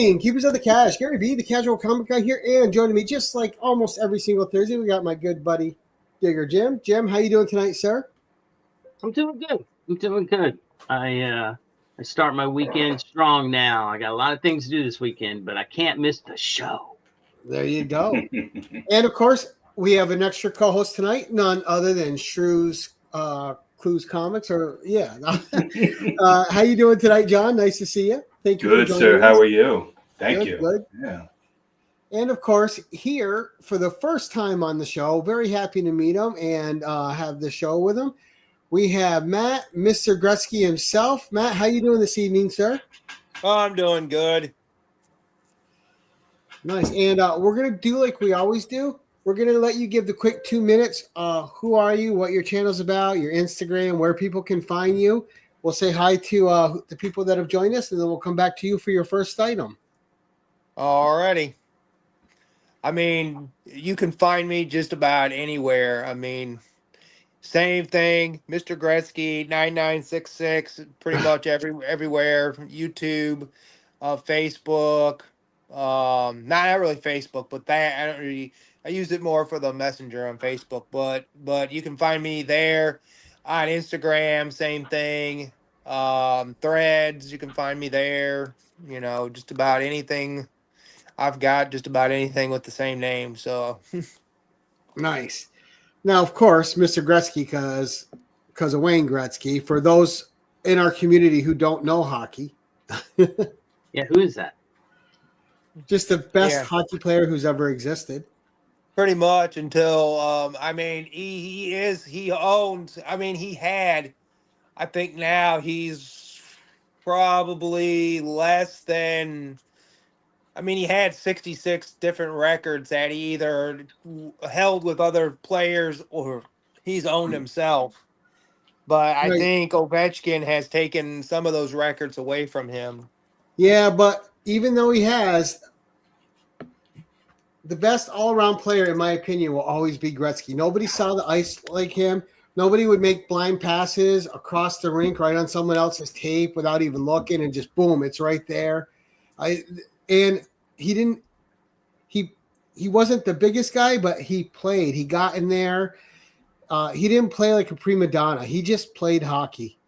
evening, keepers of the cash. Gary V, the casual comic guy here, and joining me just like almost every single Thursday, we got my good buddy Digger Jim. Jim, how you doing tonight, sir? I'm doing good. I'm doing good. I start my weekend strong now. I got a lot of things to do this weekend, but I can't miss the show. There you go. And of course, we have an extra co-host tonight, none other than Shrew's Clues Comics. How you doing tonight, John? Nice to see you. Thank you. Good, for sir. us. How are you? Thank you. Good. Yeah. And of course, here for the first time on the show, very happy to meet him and have the show with him. We have Matt, Mr. Gretzky himself. Matt, how you doing this evening, sir? Oh, I'm doing good. Nice. And we're going to do like we always do. We're going to let you give the quick 2 minutes. Who are you, what your channel's about, your Instagram, where people can find you. We'll say hi to the people that have joined us, and then we'll come back to you for your first item. Alrighty. I mean, you can find me just about anywhere. I mean, same thing, Mr. Gretzky 9966, pretty much everywhere. YouTube, Facebook. Not really Facebook, but that I use it more for the messenger on Facebook. But you can find me there. On Instagram, same thing. Threads, you can find me there. You know, just about anything. I've got just about anything with the same name. So nice. Now, of course, Mr. Gretzky, because of Wayne Gretzky. For those in our community who don't know hockey, Yeah, who is that? just the best hockey player who's ever existed. pretty much until I mean he owns. I mean he had. I think now he's probably less than. I mean, he had 66 different records that he either held with other players or he's owned himself. But I think Ovechkin has taken some of those records away from him. Yeah, but even though he has, the best all-around player, in my opinion, will always be Gretzky. Nobody saw the ice like him. Nobody would make blind passes across the rink right on someone else's tape without even looking, and just boom, it's right there. And he wasn't the biggest guy, but he played. He got in there. He didn't play like a prima donna. He just played hockey,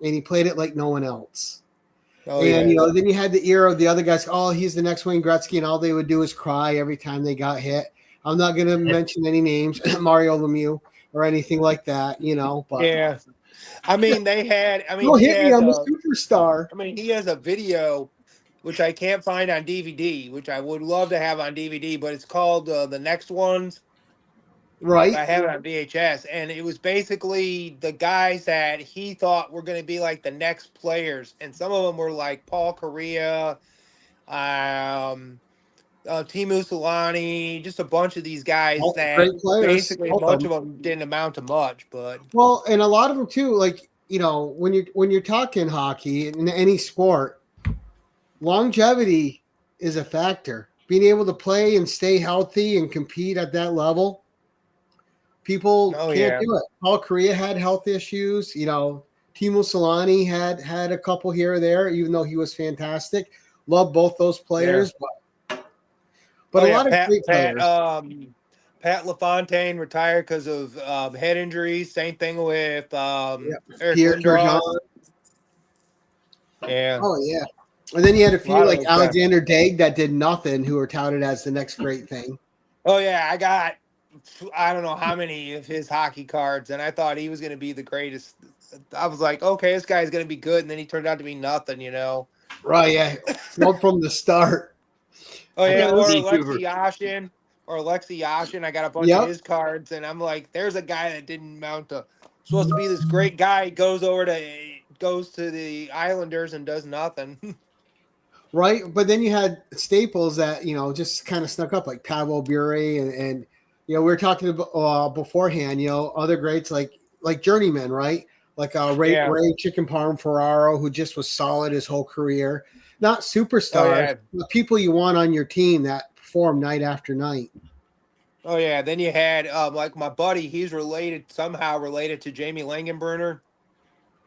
and he played it like no one else. Oh, and yeah. then you had the era of the other guys. Oh, he's the next Wayne Gretzky, and all they would do is cry every time they got hit. I'm not going to mention any names, Mario Lemieux or anything like that. But Yeah. I mean, they had. I mean, don't he hit me. has I'm a superstar. I mean, he has a video, which I can't find on DVD, which I would love to have on DVD, but it's called The Next Ones. Right. I have it on VHS, and it was basically the guys that he thought were going to be like the next players, and some of them were like Paul Correa, Timu Solani, just a bunch of these guys that great players, basically a bunch of them didn't amount to much, but well, and a lot of them too. Like when you're talking hockey in any sport, longevity is a factor. Being able to play and stay healthy and compete at that level. People can't do it. Paul Correa had health issues. Timu Solani had a couple here or there, even though he was fantastic. Love both those players, but a lot of great players. Pat LaFontaine retired because of head injuries. Same thing with Eric Pierre Lindros. Turgeon. Yeah. Oh yeah. And then you had a few like those Alexander Daig that did nothing, who were touted as the next great thing. Oh yeah, I don't know how many of his hockey cards, and I thought he was going to be the greatest. I was like, okay, this guy's going to be good, and then he turned out to be nothing, Right, yeah. Flowed from the start. Oh yeah, or Vancouver. Alexei Yashin. I got a bunch of his cards, and I'm like, there's a guy that didn't mount to. Supposed to be this great guy, goes to the Islanders and does nothing. Right, but then you had staples that just kind of snuck up, like Pavel Bure, and we were talking about beforehand. Other greats like journeymen, right? Like Ray Chicken Parm Ferraro, who just was solid his whole career. Not superstars, but people you want on your team that perform night after night. Oh yeah, then you had like my buddy. He's somehow related to Jamie Langenbrunner.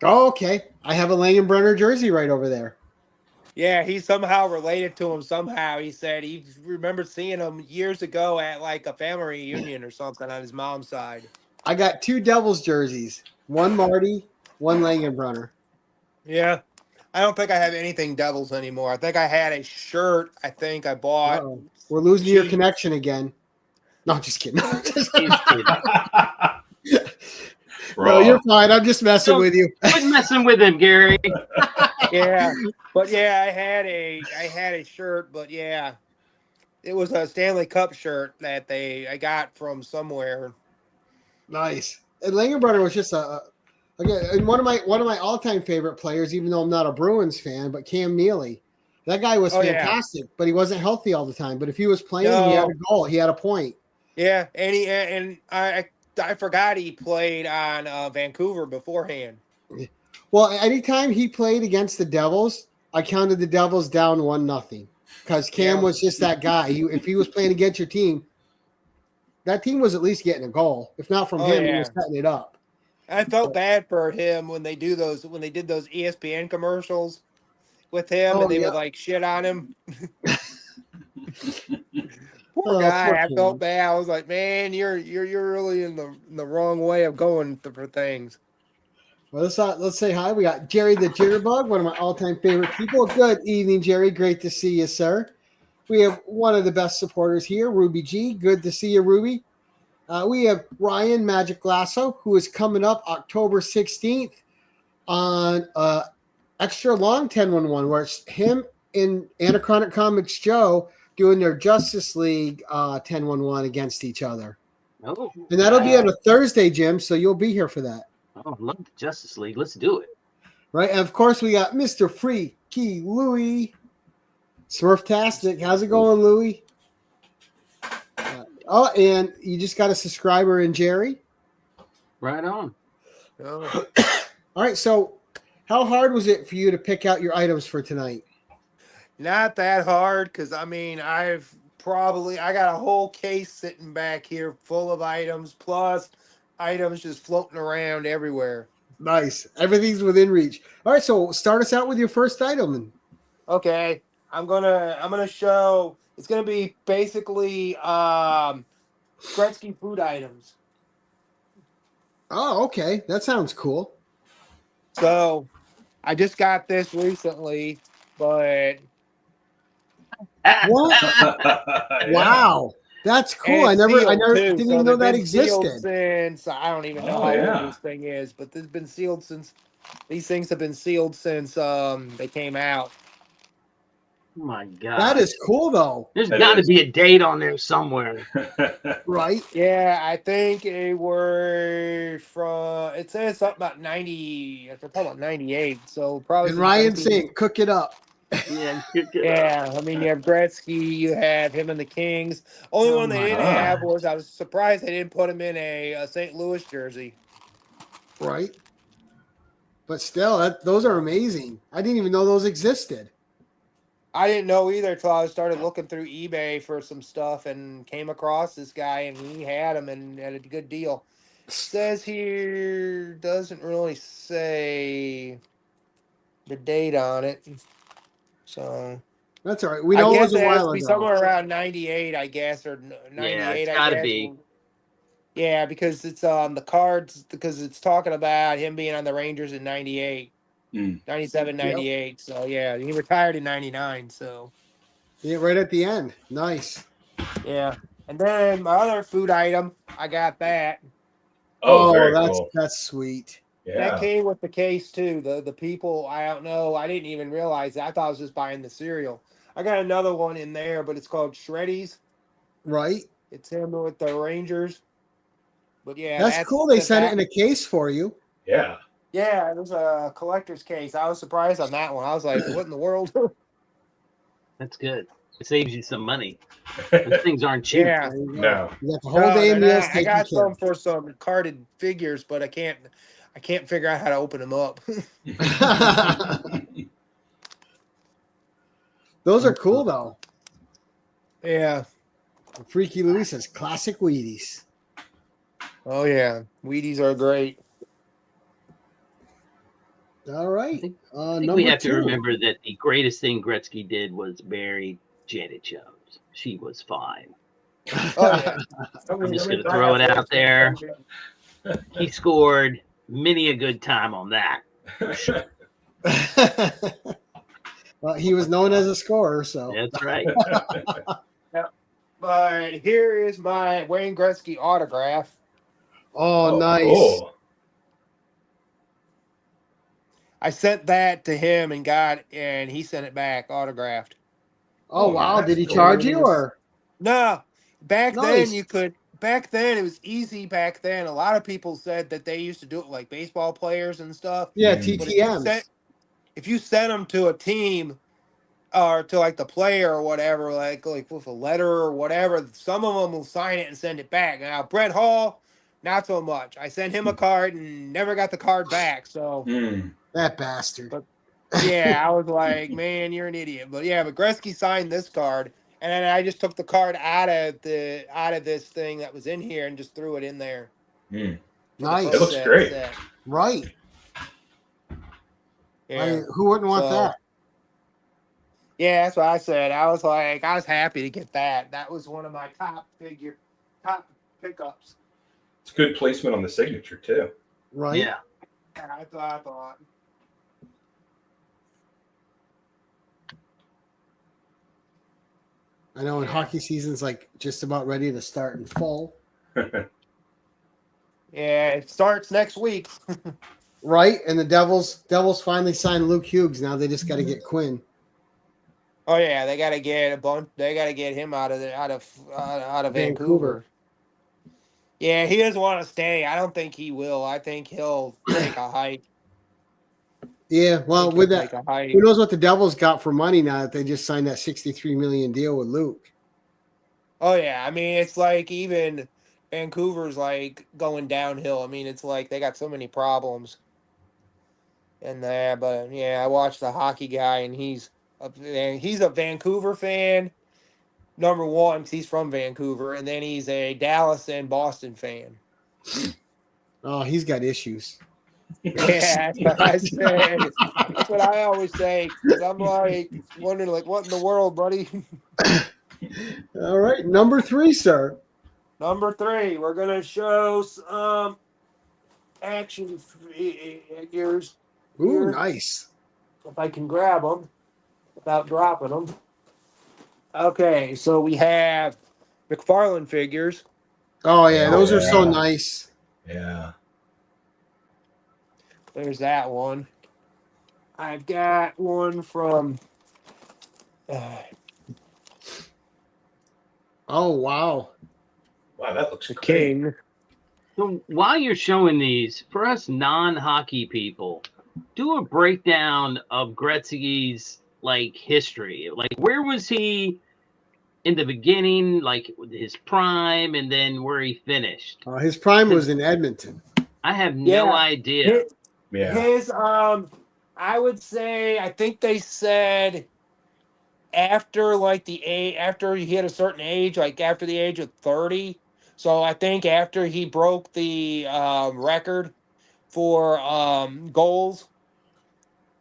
Oh, okay. I have a Langenbrunner jersey right over there. Yeah, he somehow related to him somehow. He said he remembered seeing him years ago at like a family reunion or something on his mom's side. I got 2 Devils jerseys. One Marty, one Langenbrunner. Yeah. I don't think I have anything Devils anymore. I think I had a shirt I think I bought. Uh-oh. We're losing your cheap. connection again. No, just kidding. He's kidding. No, you're fine. I'm just messing with you. Quit messing with him, Gary. Yeah. But yeah, I had a shirt, but yeah. It was a Stanley Cup shirt that I got from somewhere. Nice. And Langenbrunner was just again, and one of my all-time favorite players, even though I'm not a Bruins fan, but Cam Neely. That guy was fantastic, but he wasn't healthy all the time. But if he was playing, he had a goal. He had a point. Yeah, and I forgot he played on Vancouver beforehand. Well, anytime he played against the Devils, I counted the Devils down 1-0 because Cam was just that guy. If he was playing against your team, that team was at least getting a goal. If not from him, he was setting it up. I felt bad for him when they did those ESPN commercials with him, and they would like shit on him. Poor guy. I felt bad. I was like, man, you're really in the wrong way of going for things. Well, let's say hi. We got Jerry the Jitterbug, one of my all-time favorite people. Good evening, Jerry. Great to see you, sir. We have one of the best supporters here, Ruby G. Good to see you, Ruby. We have Ryan Magic Lasso, who is coming up October 16th on extra long 10-1-1, where it's him and Anachronic Comics Joe doing their Justice League 10-1-1 against each other. Oh, and that'll be on a Thursday, Jim, so you'll be here for that. Oh, love the Justice League. Let's do it. Right, and of course we got Mr. Freaky Louie. Smurftastic. How's it going, Louie? And you just got a subscriber in Jerry? Right on. Oh. All right, so how hard was it for you to pick out your items for tonight? Not that hard, because I mean, I got a whole case sitting back here full of items, plus items just floating around everywhere. Nice. Everything's within reach. All right, so start us out with your first item. Okay. I'm gonna show. It's gonna be basically Gretzky food items. Oh, okay. That sounds cool. So I just got this recently, but what? Wow. That's cool. I never didn't even know that existed. Since I don't even know how old this thing is, but it's been sealed since these things have been sealed since they came out. Oh my God. That is cool though. There's got to be a date on there somewhere. Right? Yeah, I think it says something about 90, they're talking about 98, so probably. And Ryan saying, cook it up. Yeah, I mean, you have Gretzky, you have him and the Kings. Only one they didn't have was, I was surprised they didn't put him in a St. Louis jersey. Right. But still, those are amazing. I didn't even know those existed. I didn't know either until I started looking through eBay for some stuff and came across this guy, and he had them and had a good deal. Says here, doesn't really say the date on it. So that's all right. We know it was a while ago. Somewhere around 98, I guess, or 98. Yeah, it's gotta be. Yeah, because it's on the cards, because it's talking about him being on the Rangers in 98. 97, 98. Yep. So yeah, he retired in 99. So yeah, right at the end. Nice. Yeah, and then my other food item, I got that. Oh, that's sweet. Yeah, that came with the case too. The people, I don't know, I didn't even realize that. I thought I was just buying the cereal. I got another one in there, but it's called Shreddies. Right. It's him with the Rangers. But yeah, that's cool. They sent it in a case for you. Yeah. Yeah, it was a collector's case. I was surprised on that one. I was like, what in the world? That's good. It saves you some money. Those things aren't cheap. Yeah. No. You got the whole day in meals. I got some for some carded figures, but I can't figure out how to open them up. Those are cool though. Yeah. Freaky Louie says classic Wheaties. Oh yeah. Wheaties are great. All right. I think we Number have to 2. remember that the greatest thing Gretzky did was marry Janet Jones. She was fine. Oh yeah. I'm just going to throw it out there. He scored many a good time on that, for sure. Well, he was known as a scorer, so. That's right. But here is my Wayne Gretzky autograph. Oh, nice. Cool. I sent that to him and he sent it back autographed. Oh, Oh, wow. that's Did he cool. charge you or? No, back Nice. then back then it was easy back then. A lot of people said that they used to do it like baseball players and stuff. Yeah, Mm. But TTMs. if you sent them to a team or to like the player or whatever, like with a letter or whatever, some of them will sign it and send it back. Now, Brett Hall, not so much. I sent him a card and never got the card back. So, Mm. That bastard. But- yeah, I was like, man, you're an idiot. But yeah, but Gretzky signed this card. And then I just took the card out of this thing that was in here and just threw it in there. Mm. Nice. It looks great. Right. Yeah. Who wouldn't want that? Yeah, that's what I said. I was happy to get that. That was one of my top pickups. It's good placement on the signature too. Right. Yeah. And I thought. I know, and hockey season's like just about ready to start in full. Yeah, it starts next week. Right, and the Devils finally signed Luke Hughes. Now they just got to get Quinn. Oh yeah, they got to get They got to get him out of Vancouver. Yeah, he doesn't want to stay. I don't think he will. I think he'll take a hike. Yeah, well, with that, Take a hike. who knows what the Devils got for money now that they just signed that $63 million deal with Luke? Oh yeah, I mean it's like even Vancouver's like going downhill. I mean it's like they got so many problems. And there, but yeah, I watched the hockey guy, and he's a Vancouver fan, number one, 'cause he's from Vancouver, and then he's a Dallas and Boston fan. Oh, he's got issues. Yeah, that's what I said. That's what I always say. 'Cause I'm like wondering, like, what in the world, buddy? All right, number 3, sir. Number 3, we're gonna show some action figures. Ooh, Here. nice. If I can grab them without dropping them. Okay, so we have McFarlane figures. Oh yeah, Oh, those are so yeah. nice. Yeah. There's that one. I've got one from. Oh wow. Wow, that looks The great. King. So while you're showing these, for us non-hockey people, do a breakdown of Gretzky's like history. Like, where was he in the beginning, like his prime, and then where he finished? His prime was in Edmonton. I have no idea. His I would say, I think they said after after he hit a certain age, like after the age of 30. So I think after he broke the record for goals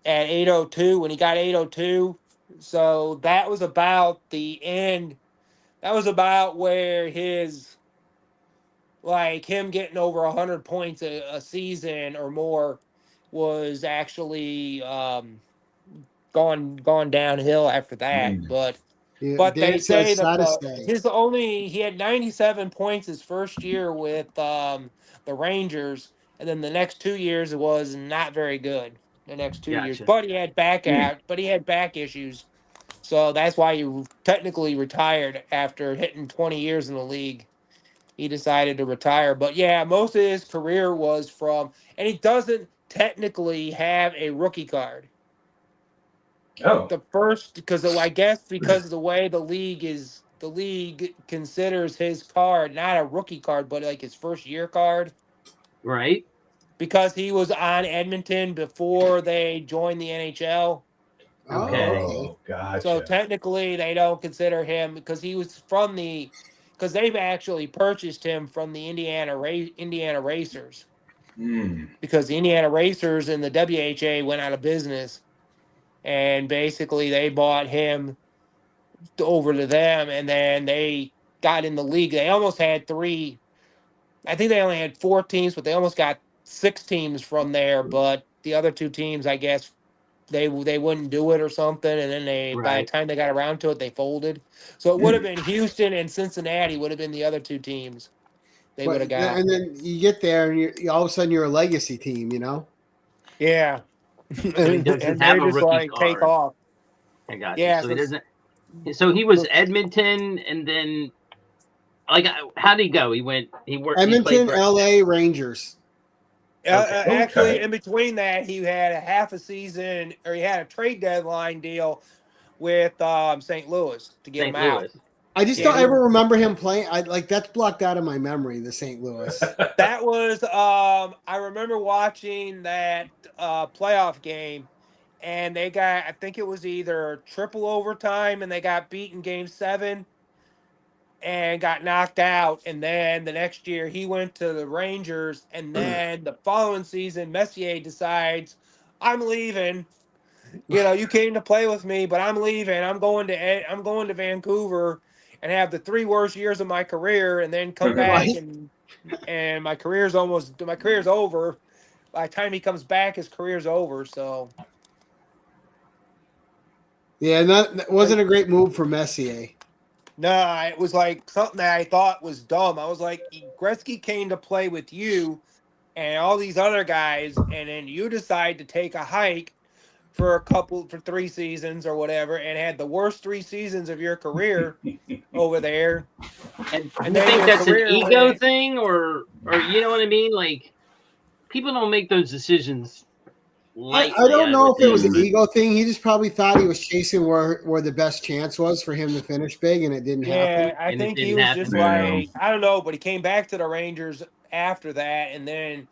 at 802, when he got 802. So that was about the end. That was about where his, like him getting over 100 points a season or more was actually gone downhill after that. Mm. Yeah, But they Dan say says that Saturday. he had 97 points his first year with the Rangers, and then the next 2 years it was not very good. The next 2 years, Gotcha. but he had back issues, so that's why he technically retired after hitting 20 years in the league. He decided to retire, but yeah, most of his career was from, and he doesn't technically have a rookie card. Oh. The first, because I guess because of the way the league considers his card not a rookie card, but like his first year card, Right? because he was on Edmonton before they joined the NHL. Okay. Oh, gotcha. So technically, they don't consider him because he was because they've actually purchased him from the Indiana Racers. because the Indiana Racers and the WHA went out of business, and basically they bought him over to them, and then they got in the league. They almost had three. I think they only had 4 teams, but they almost got 6 teams from there. But the other 2 teams, I guess, they wouldn't do it or something, and then by the Right. time they got around to it, they folded. So it would have been Houston and Cincinnati would have been the other 2 teams they would have got. And then you get there, and all of a sudden you're a legacy team. Yeah, he and doesn't they're have a just rookie like take card. off. I got Yeah, you. So he doesn't. So he was Edmonton, and then like how did he go? He went. He worked. Edmonton, He played LA Rangers. Actually, in between that, he had a half a season, or he had a trade deadline deal with St. Louis to get St. him out. Louis. I just don't ever remember him playing. That's blocked out of my memory. The St. Louis. That was I remember watching that playoff game, and they got, I think it was either triple overtime, and they got beaten game 7 and got knocked out. And then the next year he went to the Rangers, and then the following season Messier decides, I'm leaving. You came to play with me, but I'm leaving. I'm going to Vancouver and have the 3 worst years of my career, and then come back and my career's over. By the time he comes back, his career's over. So Yeah, that wasn't a great move for Messier. no, it was like something that I thought was dumb. I was like, Gretzky came to play with you and all these other guys, and then you decide to take a hike for 3 seasons or whatever, and had the worst 3 seasons of your career over there. And you think that's an ego thing, or you know what I mean? Like, people don't make those decisions lightly. I don't know if it was an ego thing. He just probably thought he was chasing where the best chance was for him to finish big, and it didn't happen. Yeah, I think he was just like, I don't know, but he came back to the Rangers after that, and then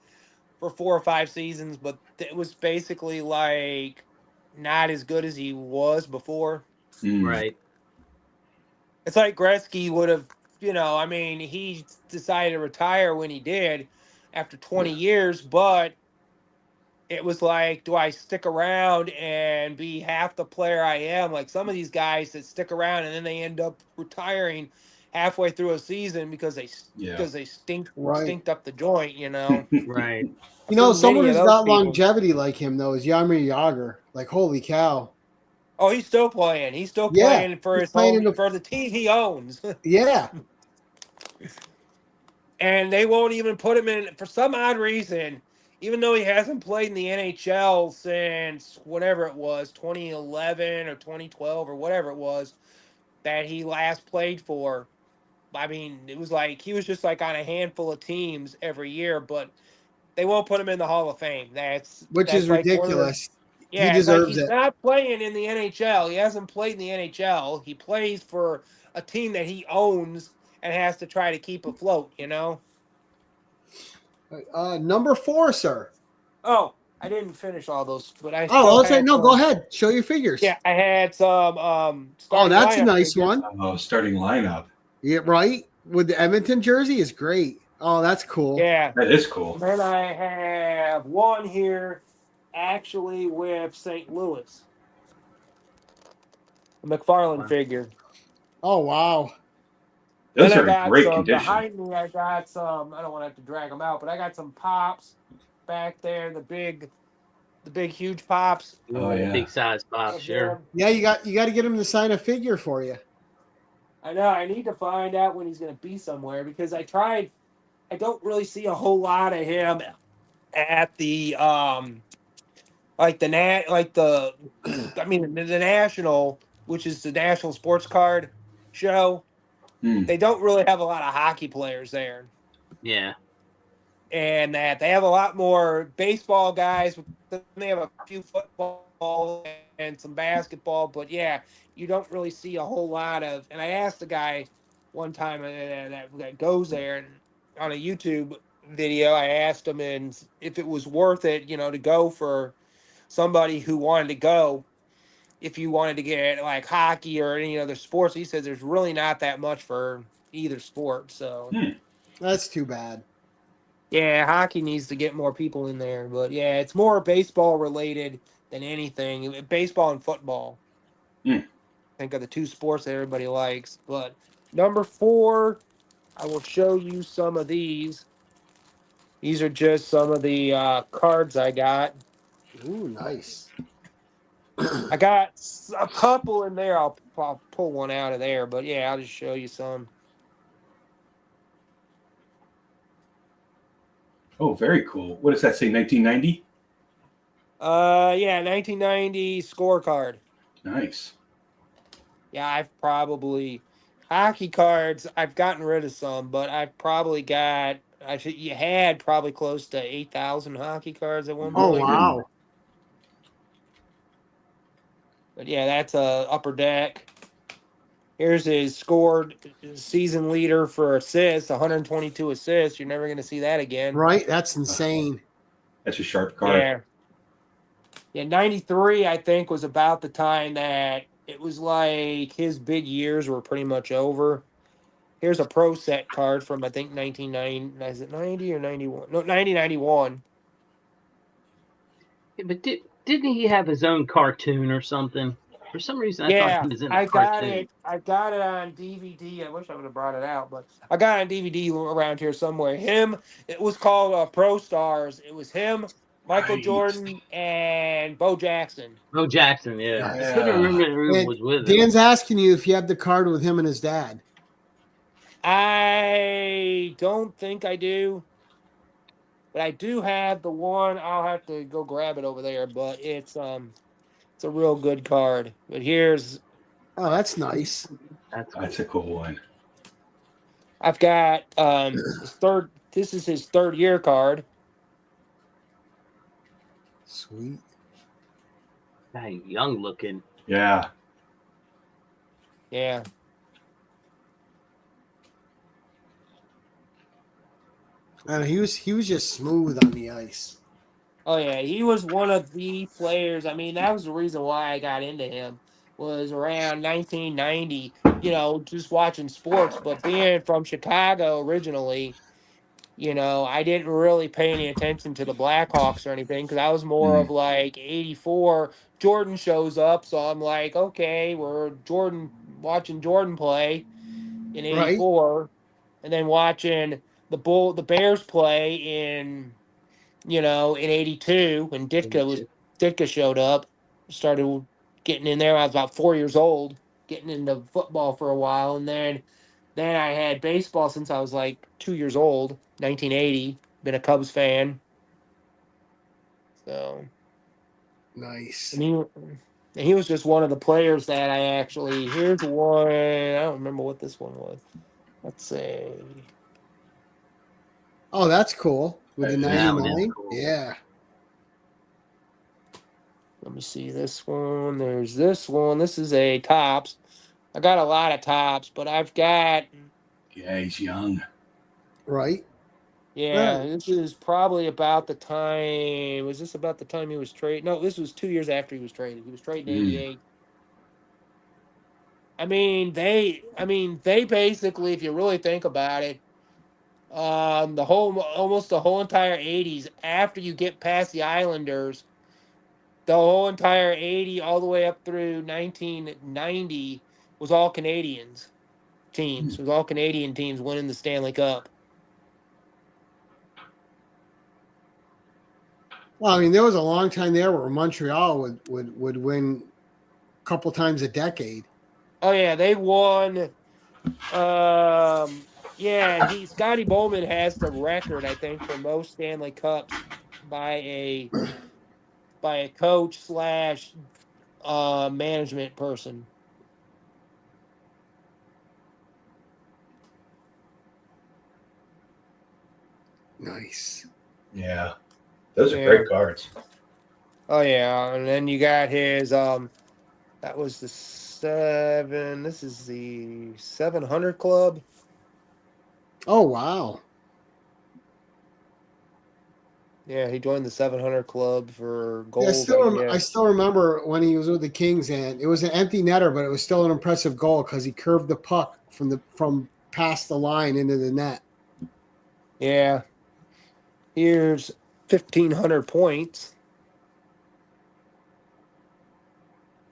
for 4 or 5 seasons, but it was basically like not as good as he was before. Right. It's like Gretzky would have, he decided to retire when he did after 20 years, but it was like, do I stick around and be half the player I am? Like some of these guys that stick around and then they end up retiring halfway through a season because they stink up the joint, Right. Someone who's got longevity like him though is Jaromir Jagr. Like, holy cow! Oh, he's still playing. He's still playing for his home, for the team he owns. Yeah. And they won't even put him in for some odd reason, even though he hasn't played in the NHL since whatever it was, 2011 or 2012 or whatever it was that he last played for. I mean, it was like he was just like on a handful of teams every year, but they won't put him in the Hall of Fame. Which is like ridiculous. He deserves he's not playing in the NHL. He hasn't played in the NHL. He plays for a team that he owns and has to try to keep afloat, Number 4, sir. Oh, I didn't finish all those, but I. Go ahead. Show your figures. Yeah, I had some. That's a nice one. Oh, starting lineup. Yeah, right. With the Edmonton jersey is great. Oh, that's cool. Yeah, that is cool. Then I have one here, actually with St. Louis. A McFarland figure. Oh wow. Those are in great condition. Behind me, I got some. I don't want to have to drag them out, but I got some pops back there. The big, huge pops. Oh yeah. Big size pops. Sure. Yeah, you got to get him to sign a figure for you. I know. I need to find out when he's going to be somewhere because I tried. I don't really see a whole lot of him at the the national, which is the National Sports Card show. They don't really have a lot of hockey players there. Yeah. And that they have a lot more baseball guys. They have a few football and some basketball, but yeah, you don't really see a whole lot of. And I asked the guy one time that goes there and on a YouTube video, I asked him if it was worth it, to go for somebody who wanted to go. If you wanted to get like hockey or any other sports, he says there's really not that much for either sport. So that's too bad. Yeah, hockey needs to get more people in there, but yeah, it's more baseball related than anything. Baseball and football. Hmm. Think of the two sports that everybody likes. But number 4, I will show you some of these. These are just some of the cards I got. Ooh, nice. I got a couple in there. I'll pull one out of there, but yeah, I'll just show you some. Oh, very cool. What does that say? 1990. Yeah, 1990 scorecard. Nice. Yeah, I've probably hockey cards. I've gotten rid of some, but I've probably got. You had probably close to 8,000 hockey cards at one Oh, point. wow. But yeah, that's a upper deck. Here's his scored season leader for assists, 122 assists. You're never going to see that again. Right? That's insane. That's a sharp card. Yeah. Yeah, 93, I think, was about the time that it was like his big years were pretty much over. Here's a pro set card from, I think, 1990. Is it 90 or 91? No, 1991. Yeah, but didn't he have his own cartoon or something? For some reason, I thought Yeah, he was in a I got cartoon. it. I got it on DVD. I wish I would have brought it out, but I got it on DVD around here somewhere. It was called Pro Stars. It was him, Michael Right. Jordan, and Bo Jackson. Oh, Jackson, yeah. Yeah. I couldn't remember who And was with him. Dan's asking you if you have the card with him and his dad. I don't think I do, but I do have the one. I'll have to go grab it over there, but it's a real good card. But here's Oh, that's nice. That's a cool one. I've got his third. This is his third year card. Sweet. Dang, young looking. Yeah. Yeah. And he was just smooth on the ice. Oh yeah, he was one of the players. I mean, that was the reason why I got into him. Was around 1990. Just watching sports, but being from Chicago originally, I didn't really pay any attention to the Blackhawks or anything because I was more of like 84. Jordan shows up, so I'm like, okay, we're watching Jordan play in Right. 84, and then watching the Bears play in 82 when Ditka showed up, started getting in there. I was about 4 years old, getting into football for a while, and then I had baseball since I was like 2 years old, 1980. Been a Cubs fan. So Nice. and he was just one of the players that I actually. Here's one. I don't remember what this one was. Let's say. Oh, that's cool. With the That one is 99. cool. Yeah. Let me see this one. There's this one. This is a Topps. I got a lot of Topps, but I've got. Yeah, he's young. Right. Yeah, Right. this is probably about the time. Was this about the time he was traded? No, this was 2 years after he was traded. He was traded in '88. I mean, they basically, if you really think about it, almost the whole entire '80s. After you get past the Islanders, the whole entire '80 all the way up through 1990 was all Canadians teams. It was all Canadian teams winning the Stanley Cup. Well, I mean, there was a long time there where Montreal would win a couple times a decade. Oh yeah, they won. Yeah, Scotty Bowman has the record, I think, for most Stanley Cups by a coach slash management person. Nice. Yeah. Those are great cards. Oh yeah, and then you got his that was the 7. This is the 700 Club. Oh, wow. Yeah, he joined the 700 Club for gold. Yeah, I still remember when he was with the Kings, and it was an empty netter, but it was still an impressive goal because he curved the puck from past the line into the net. Yeah. Here's 1,500 points.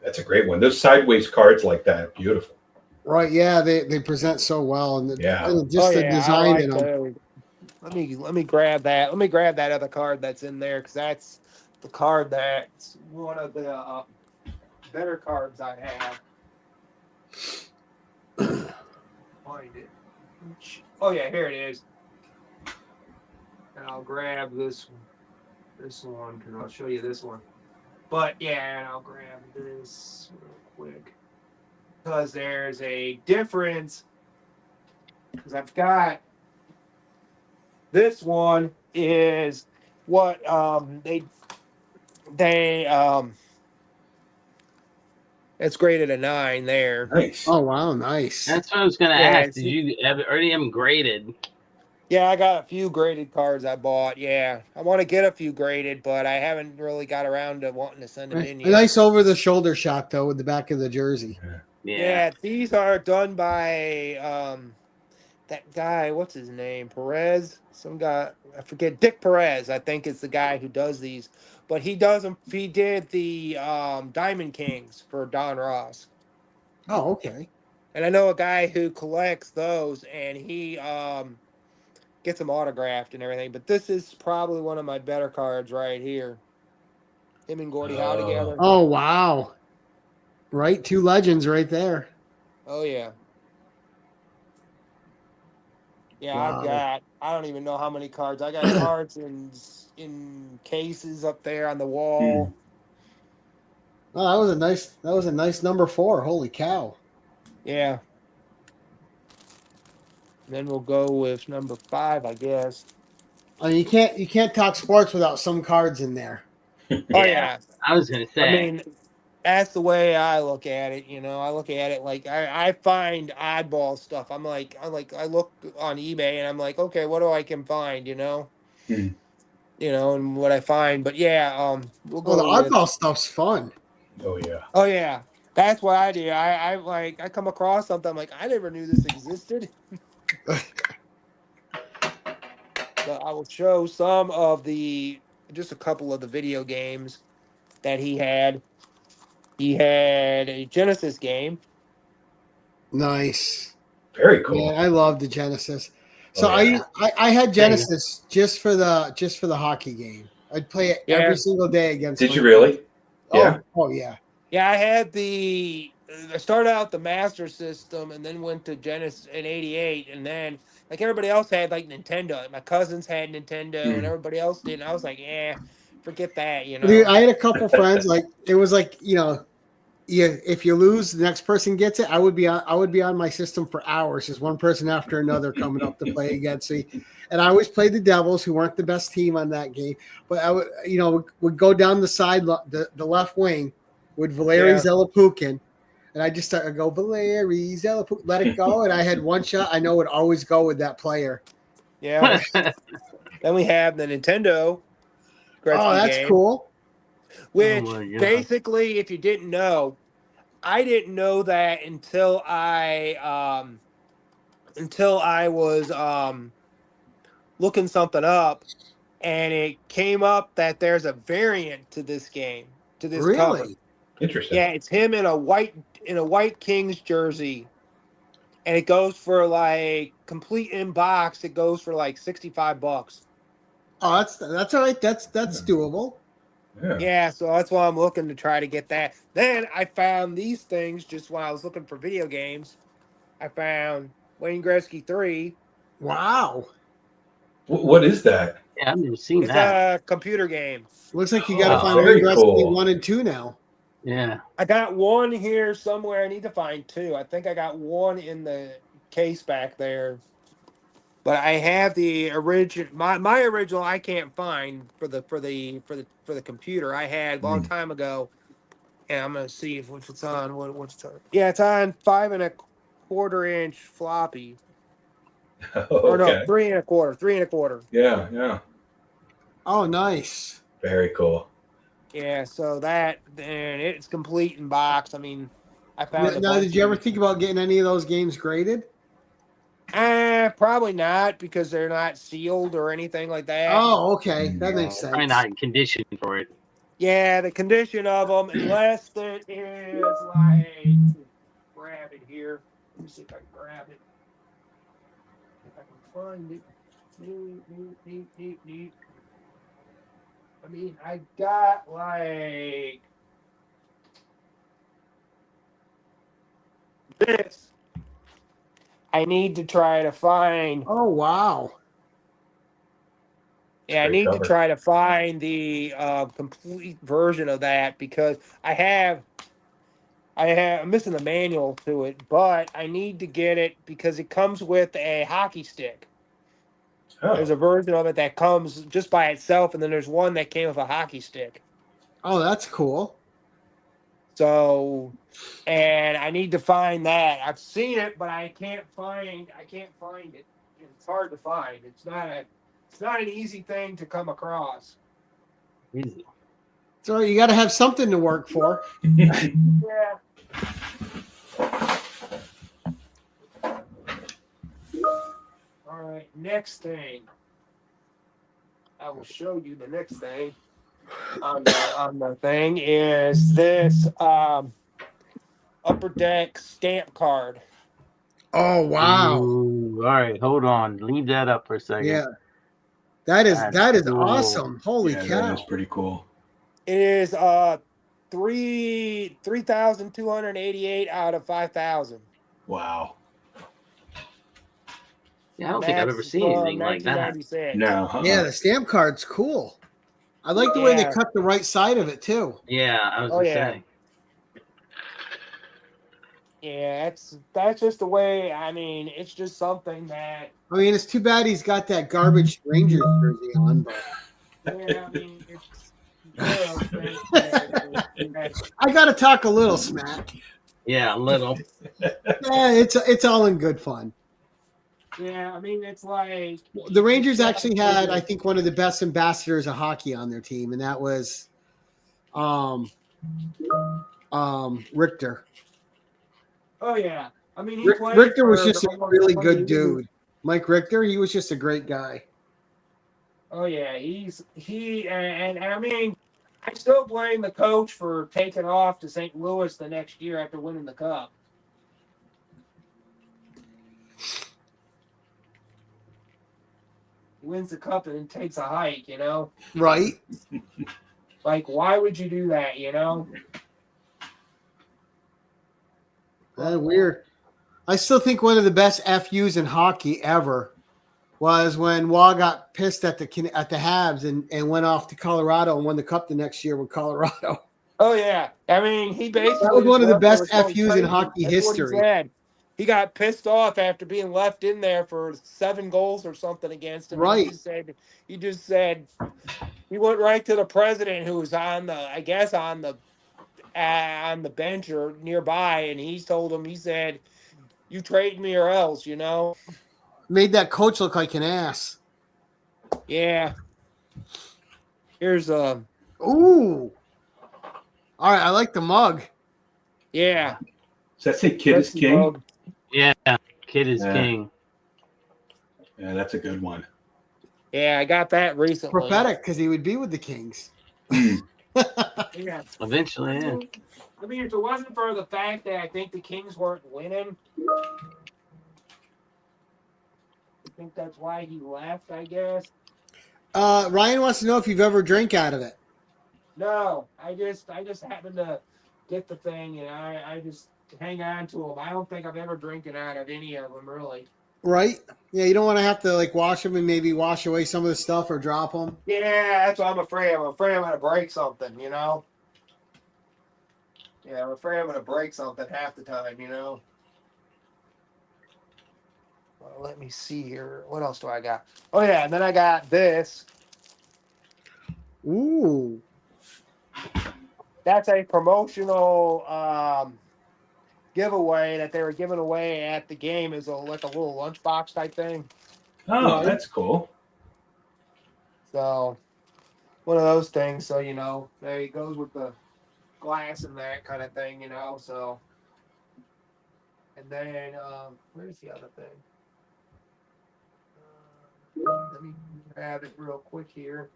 That's a great one. Those sideways cards like that, beautiful. Right, yeah, they present so well, and Yeah. just the I design like in them. those. Let me grab that. Let me grab that other card that's in there because that's the card that's one of the better cards I have. Find it. Oh yeah, here it is. And I'll grab this one because I'll show you this one. But yeah, and I'll grab this real quick because there's a difference. Because I've got this one is what they it's graded a 9 there. Nice. Oh wow, nice. That's what I was going to Yeah, ask. Did you already have them graded? Yeah, I got a few graded cards I bought. Yeah, I want to get a few graded, but I haven't really got around to wanting to send them in A yet. nice over the shoulder shot though with the back of the jersey. Yeah, these are done by that guy. What's his name? Perez. Some guy. I forget. Dick Perez. I think is the guy who does these. But he does them. He did the Diamond Kings for Don Ross. Oh, okay. And I know a guy who collects those, and he gets them autographed and everything. But this is probably one of my better cards right here. Him and Gordie Howe together. Oh wow. Right, two legends right there. Oh yeah. Yeah, Wow. I don't even know how many cards. I got cards in cases up there on the wall. Oh, that was a nice number 4. Holy cow. Yeah. Then we'll go with number 5, I guess. I mean, you can't talk sports without some cards in there. Oh yeah. I was going to say. I mean, that's the way I look at it. You know, I look at it like I find oddball stuff. I look on eBay and I'm like, okay, what do I can find? You know, you know, and what I find. But yeah, we'll go. Oh, the with, oddball stuff's fun. Oh yeah. Oh yeah, that's what I do. I come across something. I'm like, I never knew this existed. So I will show just a couple of the video games that he had. He had a Genesis game. Nice. Very cool. Yeah, I love the Genesis. So Oh, yeah. I had Genesis just for the hockey game. I'd play it every single day against. Did you really? Yeah. Oh yeah. Yeah, I had I started out the Master System and then went to Genesis in '88, and then like everybody else had like Nintendo. My cousins had Nintendo, and everybody else did. And I was like, yeah, forget that, you know. Dude, I had a couple friends like it was like if you lose, the next person gets it. I would be on my system for hours, just one person after another coming up to play against me. And I always played the Devils, who weren't the best team on that game. But I would go down the side, the left wing, with Valeri Zelapukin, and I just start go Valeri Zelapukin, let it go, and I had one shot. I know it would always go with that player. Yeah. Then we have the Nintendo Gretzky that's game. Cool. Which basically, if you didn't know, I didn't know that until I was looking something up, and it came up that there's a variant to this game, to this cover. Interesting. Yeah, it's him in a white Kings jersey, and it goes for like complete in box. It goes for like $65. Oh, that's all right. That's doable. Yeah, so that's why I'm looking to try to get that. Then I found these things just when I was looking for video games. I found Wayne Gretzky 3. Wow. What is that? Yeah, I've never seen It's that. a computer game. Looks like you got to find very Wayne Gretzky cool. 1 and 2 now. Yeah. I got one here somewhere. I need to find 2. I think I got one in the case back there. But I have the original. My original I can't find for the computer. I had a long time ago, and I'm gonna see if it's on. What's on? Yeah, it's on 5 1/4 inch floppy. Or no, 3 1/4. 3 1/4. Yeah, yeah. Oh, nice. Very cool. Yeah, so and it's complete in box. I mean, I found. Now, did you ever think about getting any of those games graded? probably not because they're not sealed or anything like that. Oh, okay, that makes Probably sense. not conditioned for it. Yeah, the condition of them, unless there is like, grab it here. Let me see if I can grab it. If I can find it. Neat. I mean, I got like this. I need to try to find. Oh, wow. Yeah, I Great need to cover. try to find the complete version of that because I'm missing the manual to it, but I need to get it because it comes with a hockey stick. There's Oh, a version of it that comes just by itself, and then there's one that came with a hockey stick. Oh, that's cool. So, and I need to find that. I've seen it, but I can't find it. It's hard to find. It's not an easy thing to come across. Easy. So you got to have something to work for. Yeah. All right, next thing. I will show you the next thing on the thing is this upper deck stamp card. Oh, wow. Ooh, all right, hold on. Leave that up for a second. Yeah. That is That's cool. awesome. Holy yeah, cow. that is pretty cool. It is 3,288 out of 5,000. Wow. Yeah, I don't think I've ever seen anything like that. 1996. No. Uh-uh. Yeah, the stamp card's cool. I like the way they Yeah. cut the right side of it too. Yeah, I was Oh, gonna yeah. say. Yeah, that's just the way. I mean, it's just something that. I mean, it's too bad he's got that garbage Rangers jersey on, but Yeah, I mean, it's one of those things that- I got to talk a little smack. Yeah, a little. Yeah, it's all in good fun. yeah, I mean, it's like The Rangers actually had, I think, one of the best ambassadors of hockey on their team, and that was Richter. Oh yeah, I mean, he played Richter was for just a almost really 20 good years. dude. Mike Richter, he was just a great guy. Oh yeah, and I mean, I still blame the coach for taking off to St. Louis the next year after winning the cup. He wins the cup and then takes a hike, you know? Right? Like, why would you do that, you know? Weird. I still think one of the best FUs in hockey ever was when Waugh got pissed at the Habs and went off to Colorado and won the cup the next year with Colorado. Oh yeah, I mean, he basically That was one of the just left best there going FUs in crazy. hockey That's what history. he said. He got pissed off after being left in there for 7 goals or something against him. Right. He just said he went right to the president who was on the bench or nearby, and he told him, he said, "You trade me or else," you know. Made that coach look like an ass. Yeah. Here's Ooh. All right, I like the mug. yeah. Does that say Kid is King? Yeah, Kid is Yeah. King. Yeah, that's a good one. Yeah, I got that recently. Prophetic, because he would be with the Kings. Yeah. Eventually, yeah. I mean, if it wasn't for the fact that I think the Kings weren't winning, I think that's why he left, I guess. Ryan wants to know if you've ever drank out of it. No, I just happened to get the thing, and I just hang on to them. I don't think I've ever drinking out of any of them, really. Right? Yeah, you don't want to have to like wash them and maybe wash away some of the stuff or drop them. Yeah, that's what I'm afraid of. I'm afraid I'm going to break something, you know? Yeah, I'm afraid I'm going to break something half the time, you know? Well, let me see here. What else do I got? Oh, yeah, and then I got this. Ooh. That's a promotional giveaway that they were giving away at the game as like a little lunchbox type thing. Oh, Right. that's cool. So one of those things. So there it goes with the glass and that kind of thing. So and then where's the other thing? grab it real quick here.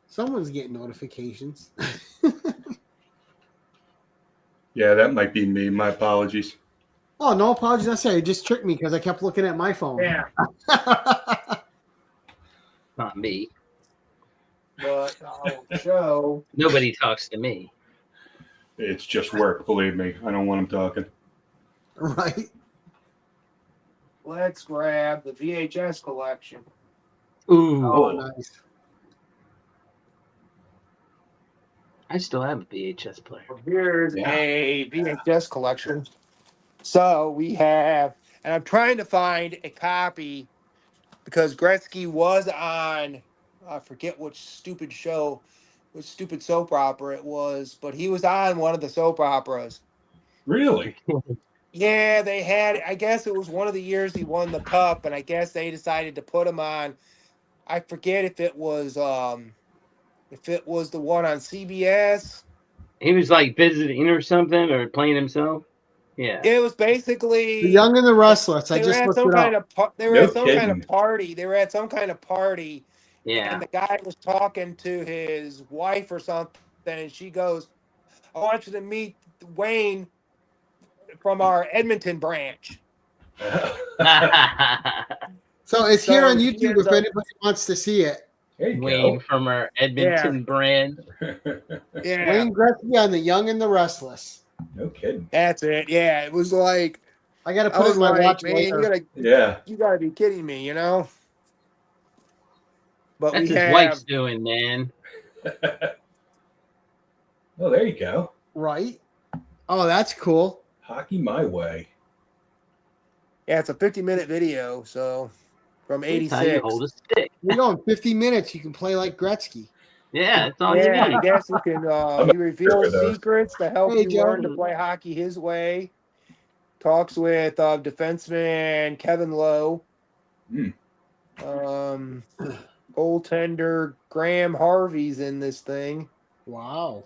Someone's getting notifications. Yeah, that might be me. My apologies. Oh, no apologies necessary. It just tricked me because I kept looking at my phone. Yeah, Not me. but I'll show. Nobody talks to me. It's just work, believe me. I don't want him talking. Right. Let's grab the VHS collection. Ooh, Oh, nice. I still have a VHS player. Here's Yeah. a VHS collection. So we have, and I'm trying to find a copy because Gretzky was on, I forget which stupid show, which stupid soap opera it was, but he was on one of the soap operas. Really? Yeah, they had, I guess it was one of the years he won the cup, and I guess they decided to put him on. I forget if it was the one on CBS. He was like visiting or something, or playing himself. Yeah. It was The basically Young and the Restless. I they were just at looked some it kind up. of they were No at some kind of kidding. party. They were at some kind of party, Yeah. and the guy was talking to his wife or something, and she goes, "I want you to meet Wayne from our Edmonton branch." So it's here So on he YouTube ends if up- anybody wants to see it. There you Wayne from our Edmonton brand. Yeah, Wayne Gretzky on The Young and the Restless. No kidding. that's it. Yeah, it was like I got to I put it was in my like, watch man, later. Yeah. you gotta be kidding me, you know. But That's we his have wife's doing, man. Oh, there you go. Right? Oh, that's cool. Hockey my way. yeah, it's a 50-minute video, so from That's how you '86. hold a stick. You know, in 50 minutes, you can play like Gretzky. Yeah, that's all Yeah, you I need. guess you can. I'm He a reveals for those. secrets to help Hey, you Joe. learn to play hockey his way. Talks with defenseman Kevin Lowe. Hmm. Goaltender Graham Harvey's in this thing. Wow.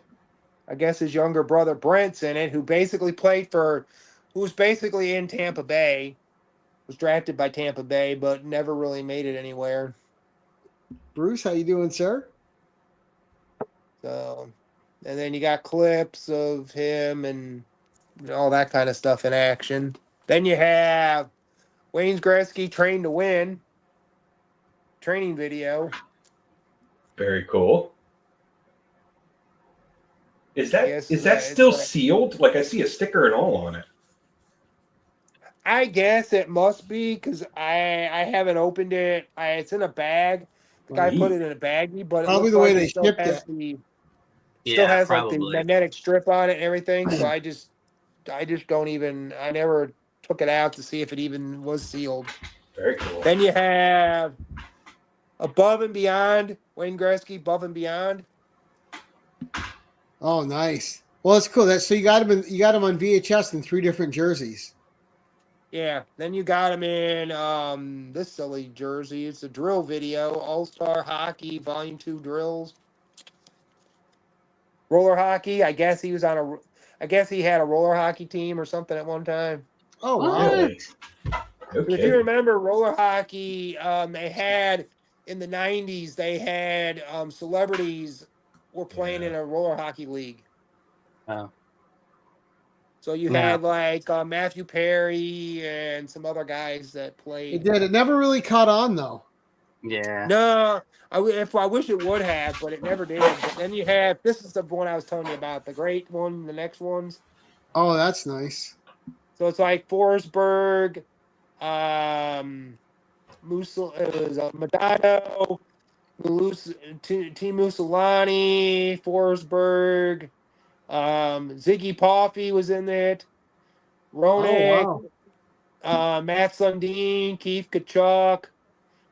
I guess his younger brother Brent's in it, who was basically in Tampa Bay. Was drafted by Tampa Bay, but never really made it anywhere. Bruce, how you doing, sir? So, and then you got clips of him and all that kind of stuff in action. Then you have Wayne Gretzky Train to Win training video. Very cool. Is that Yes, is that it's still like- sealed? Like I see a sticker and all on it. I guess it must be because I haven't opened it. It's in a bag. The guy put it in a baggie, but it Probably looks the way like they it still shipped has it. the Yeah, like the probably. magnetic strip on it and everything. So I just don't even. I never took it out to see if it even was sealed. Very cool. Then you have Above and Beyond, Wayne Gretzky, Above and Beyond. Oh, nice. Well, it's cool. So you got him on VHS in 3 different jerseys. Yeah. Then you got him in this silly jersey. It's a drill video, All-Star Hockey, Volume 2 drills. Roller hockey. I guess he had a roller hockey team or something at one time. Oh, What? wow. Really? If you Okay. remember roller hockey, they had in the '90s. They had celebrities were playing in a roller hockey league. Oh. So you No. had like Matthew Perry and some other guys that It played. did. It never really caught on, though. Yeah. No, I wish it would have, but it never did. But then you have this is the one I was telling you about, the great one, the next ones. Oh, that's nice. So it's like Forsberg, Madonna, T. Mussolani, Forsberg, Ziggy Poffey was in it. Roenick, Matt Sundin, Keith Kachuk,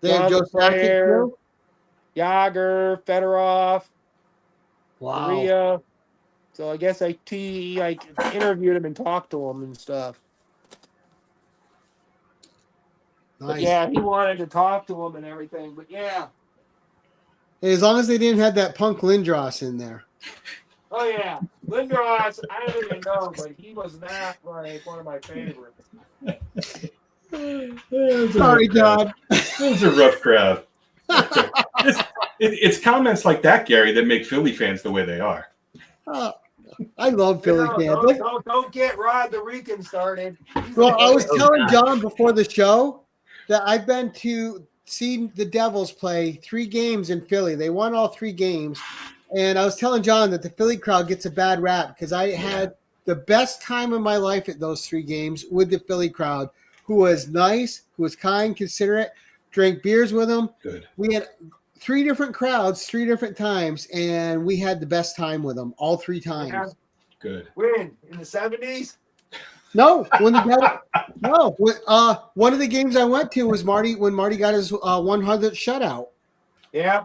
They have John Joe LaFleur, Sakic too? Yager, Fedorov, Wow. Korea. So I guess I interviewed him and talked to him and stuff. But Nice. yeah, he wanted to talk to him and everything. But yeah. Hey, as long as they didn't have that Punk Lindros in there. Oh yeah. Lindros, I don't even know, but he was not like one of my favorites. Sorry, John. It's a rough crowd. It's comments like that, Gary, that make Philly fans the way they are. I love Philly fans. Like, Don't get Rod the Rican started. well, I was telling God. John before the show that I've been to see the Devils play 3 games in Philly. They won all 3 games. And I was telling John that the Philly crowd gets a bad rap because I had the best time of my life at those 3 games with the Philly crowd, who was nice, who was kind, considerate, drank beers with them. Good. We had 3 different crowds, 3 different times, and we had the best time with them all 3 times. Yeah. Good. When? In the 70s? No, when the one of the games I went to was when Marty got his 100th shutout. Yeah.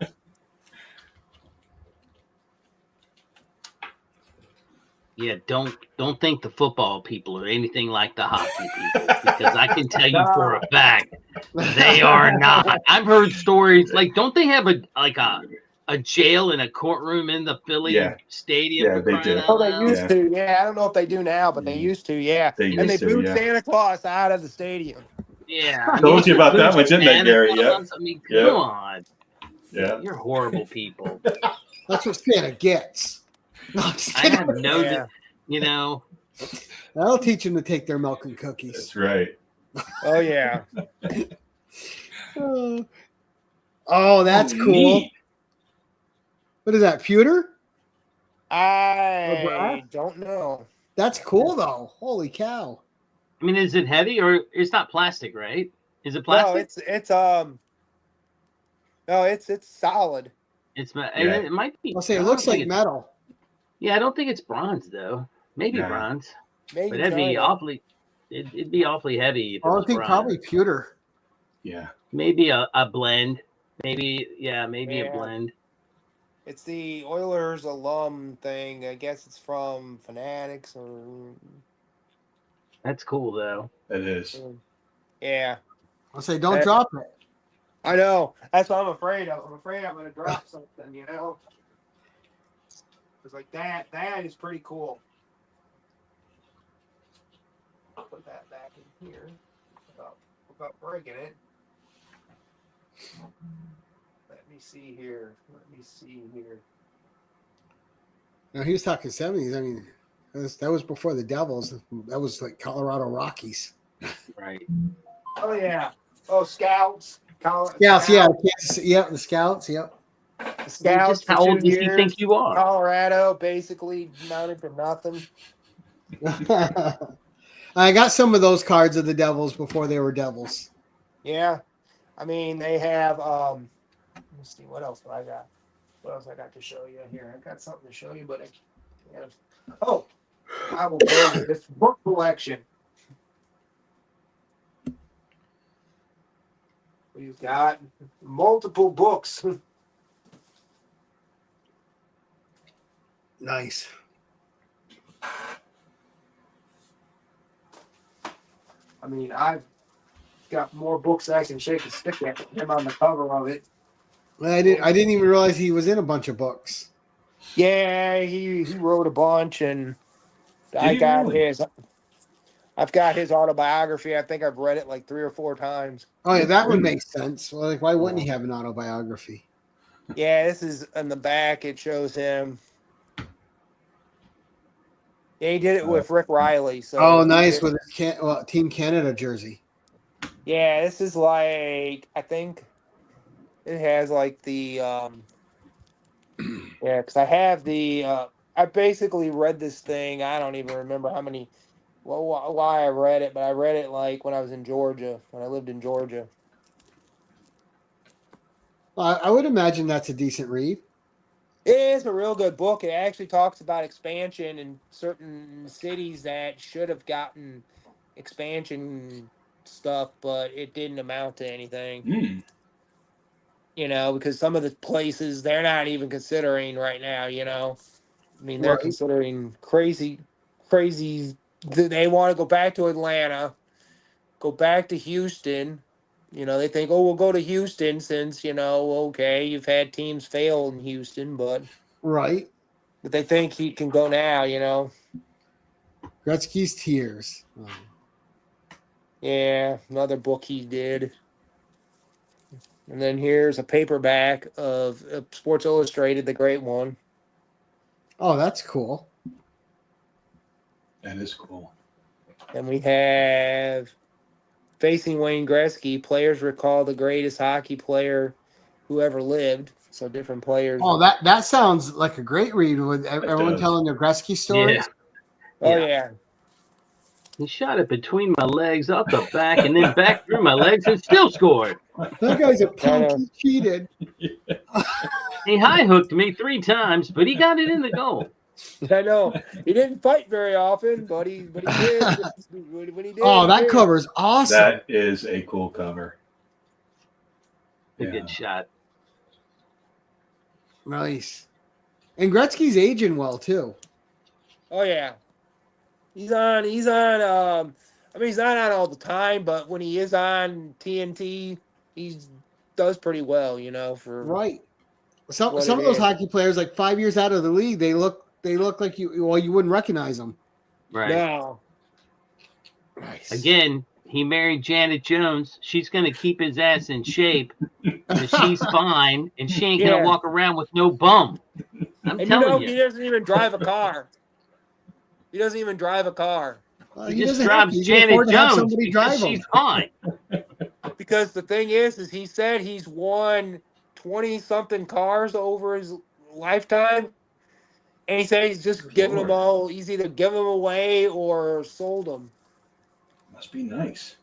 Yeah, don't think the football people are anything like the hockey people, because I can tell you for a fact they are not. I've heard stories like, don't they have a jail and a courtroom in the Philly stadium? Yeah, they do. Oh, they used to. Yeah, I don't know if they do now, but they used to. Yeah, They and they used to, booed yeah. Santa Claus out of the stadium. Yeah, I told you about that one, didn't I, Gary? Yeah. Yep. I mean, come Yep. on. Yeah. You're horrible people. That's what Santa gets. No, I'm just I kidding. have no, Yeah. you know. That'll teach them to take their milk and cookies. That's right. Oh yeah. Oh, that's cool. Neat. What is that, pewter? I don't know. That's cool, though. Holy cow. I mean, is it heavy or it's not plastic, right? Is it No, plastic? it's solid. It might be. I'll say I it don't looks think like it's- metal. Yeah, I don't think it's bronze though. Maybe No. bronze, Maybe but that'd be China. awfully. It'd be awfully heavy. If it I was think bronze. probably pewter. Yeah. Maybe a blend. Maybe a Yeah. blend. It's the Oilers alum thing. I guess it's from Fanatics or That's cool though. That is. yeah. I'll say don't drop it. I know. That's what I'm afraid of. I'm afraid I'm gonna drop something, you know. It's like that is pretty cool. I'll put that back in here without breaking it. Let me see here. Now, he was talking 70s. I mean, that was before the Devils. That was like Colorado Rockies. Right. Oh yeah. Oh, Scouts. Scouts, yeah. Yep, the Scouts, yep. The Scouts. Just how for old 2 does he think you are? Colorado basically mounted to nothing. I got some of those cards of the Devils before they were Devils. Yeah. I mean, they have let's see, what else do I got? What else I got to show you here? I got something to show you, but I will go with this book collection. We've got multiple books. Nice. I mean, I've got more books than I can shake a stick at. Him on the cover of it. I didn't even realize he was in a bunch of books. Yeah, he wrote a bunch, and I've got his autobiography. I think I've read it like 3 or 4 times. Oh yeah, that would make sense. Well, like, why wouldn't he have an autobiography? Yeah, this is in the back. It shows him. Yeah, he did it with Rick Riley. So Oh, nice, with his Team Canada jersey. yeah, this is like, I think it has like the yeah, because I have the I basically read this thing. I don't even remember why I read it, but I read it like when I was in Georgia, when I lived in Georgia. I would imagine that's a decent read. It is a real good book. It actually talks about expansion in certain cities that should have gotten expansion stuff, but it didn't amount to anything. Mm. You know, because some of the places they're not even considering right now, you know. I mean, they're Right. considering crazy. They want to go back to Atlanta, go back to Houston. You know, they think, oh, we'll go to Houston since, you know, okay, you've had teams fail in Houston, but Right. they think he can go now, you know. Gretzky's tears. Oh. Yeah, another book he did. And then here's a paperback of Sports Illustrated, the great one. Oh, that's cool. That is cool. And we have Facing Wayne Gretzky, players recall the greatest hockey player who ever lived. So different players. Oh, that sounds like a great read with everyone does. telling their Gretzky stories. Oh, Yeah. yeah. He shot it between my legs, up the back, and then back through my legs, and still scored. That guy's a punk. He cheated. He high hooked me 3 times, but he got it in the goal. I know. He didn't fight very often, but he did. When he did, Oh, he that did. cover's awesome. That is a cool cover. A Yeah. good shot. Nice. And Gretzky's aging well too. Oh yeah. He's on I mean he's not on all the time, but when he is on TNT, he does pretty well, you know, for Right. Some what of it those is. hockey players, like 5 years out of the league, they look like you wouldn't recognize them. Right. No. Nice. Again, he married Janet Jones. She's going to keep his ass in shape because she's fine, and she ain't going Yeah. to walk around with no bum. I'm And telling he you. doesn't even drive a car. He doesn't even drive a car. He he just doesn't have drives to. He can Janet afford to have Jones somebody because drive him. she's fine. Because the thing is he said he's won 20-something cars over his lifetime. And he said he's just Good giving Lord. them all, he's either giving them away or sold them. Must be nice.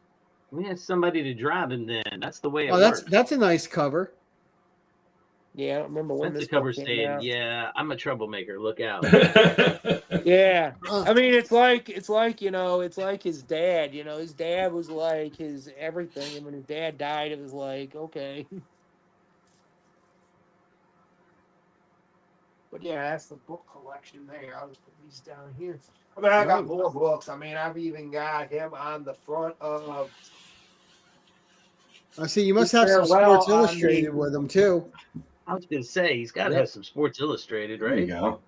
We had somebody to drive him then. That's the way it Oh, works. that's a nice cover. Yeah, I don't remember when That's this the cover book came saying, out. yeah, I'm a troublemaker. Look out. Yeah. Uh, I mean, it's like, you know, it's like his dad. You know, his dad was like his everything. And when his dad died, it was like, okay. But yeah, that's the book collection there. I'll just put these down here. I mean, I got more books. I mean, I've even got him on the front of. I see. You must His have some farewell Sports on Illustrated the- with them too. I was going to say, he's got to Yep. have some Sports Illustrated, There you right? go.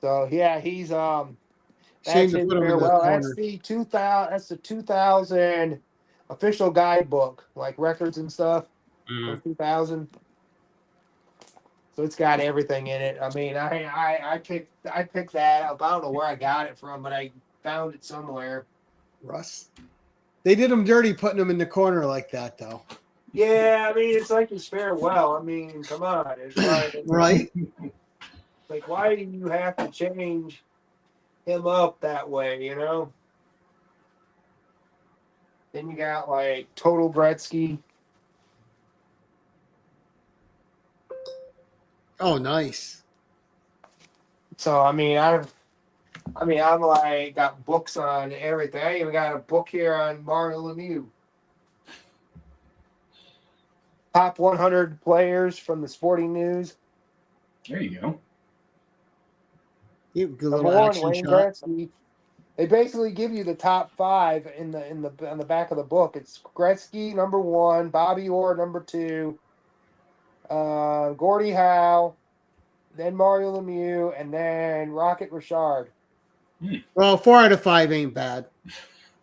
So yeah, he's Shame that's to his put them in the farewell. corner. That's the 2000. That's the 2000 official guidebook, like records and stuff from 2000. So it's got everything in it. I mean, I picked that up. I don't know where I got it from, but I found it somewhere. Russ. They did him dirty putting him in the corner like that, though. Yeah, I mean, it's like his farewell. I mean, come on, it's like Right? like why do you have to change him up that way? You know. Then you got like Total Gretzky. Oh, nice. So I mean, I'm like got books on everything. I even got a book here on Mario Lemieux. Top 100 players from the Sporting News. There you go. You good Number little one, action Wayne shot. Gretzky. They basically give you the top 5 on the back of the book. It's Gretzky number 1, Bobby Orr number 2, Gordie Howe, then Mario Lemieux, and then Rocket Richard. Well, 4 out of 5 ain't bad.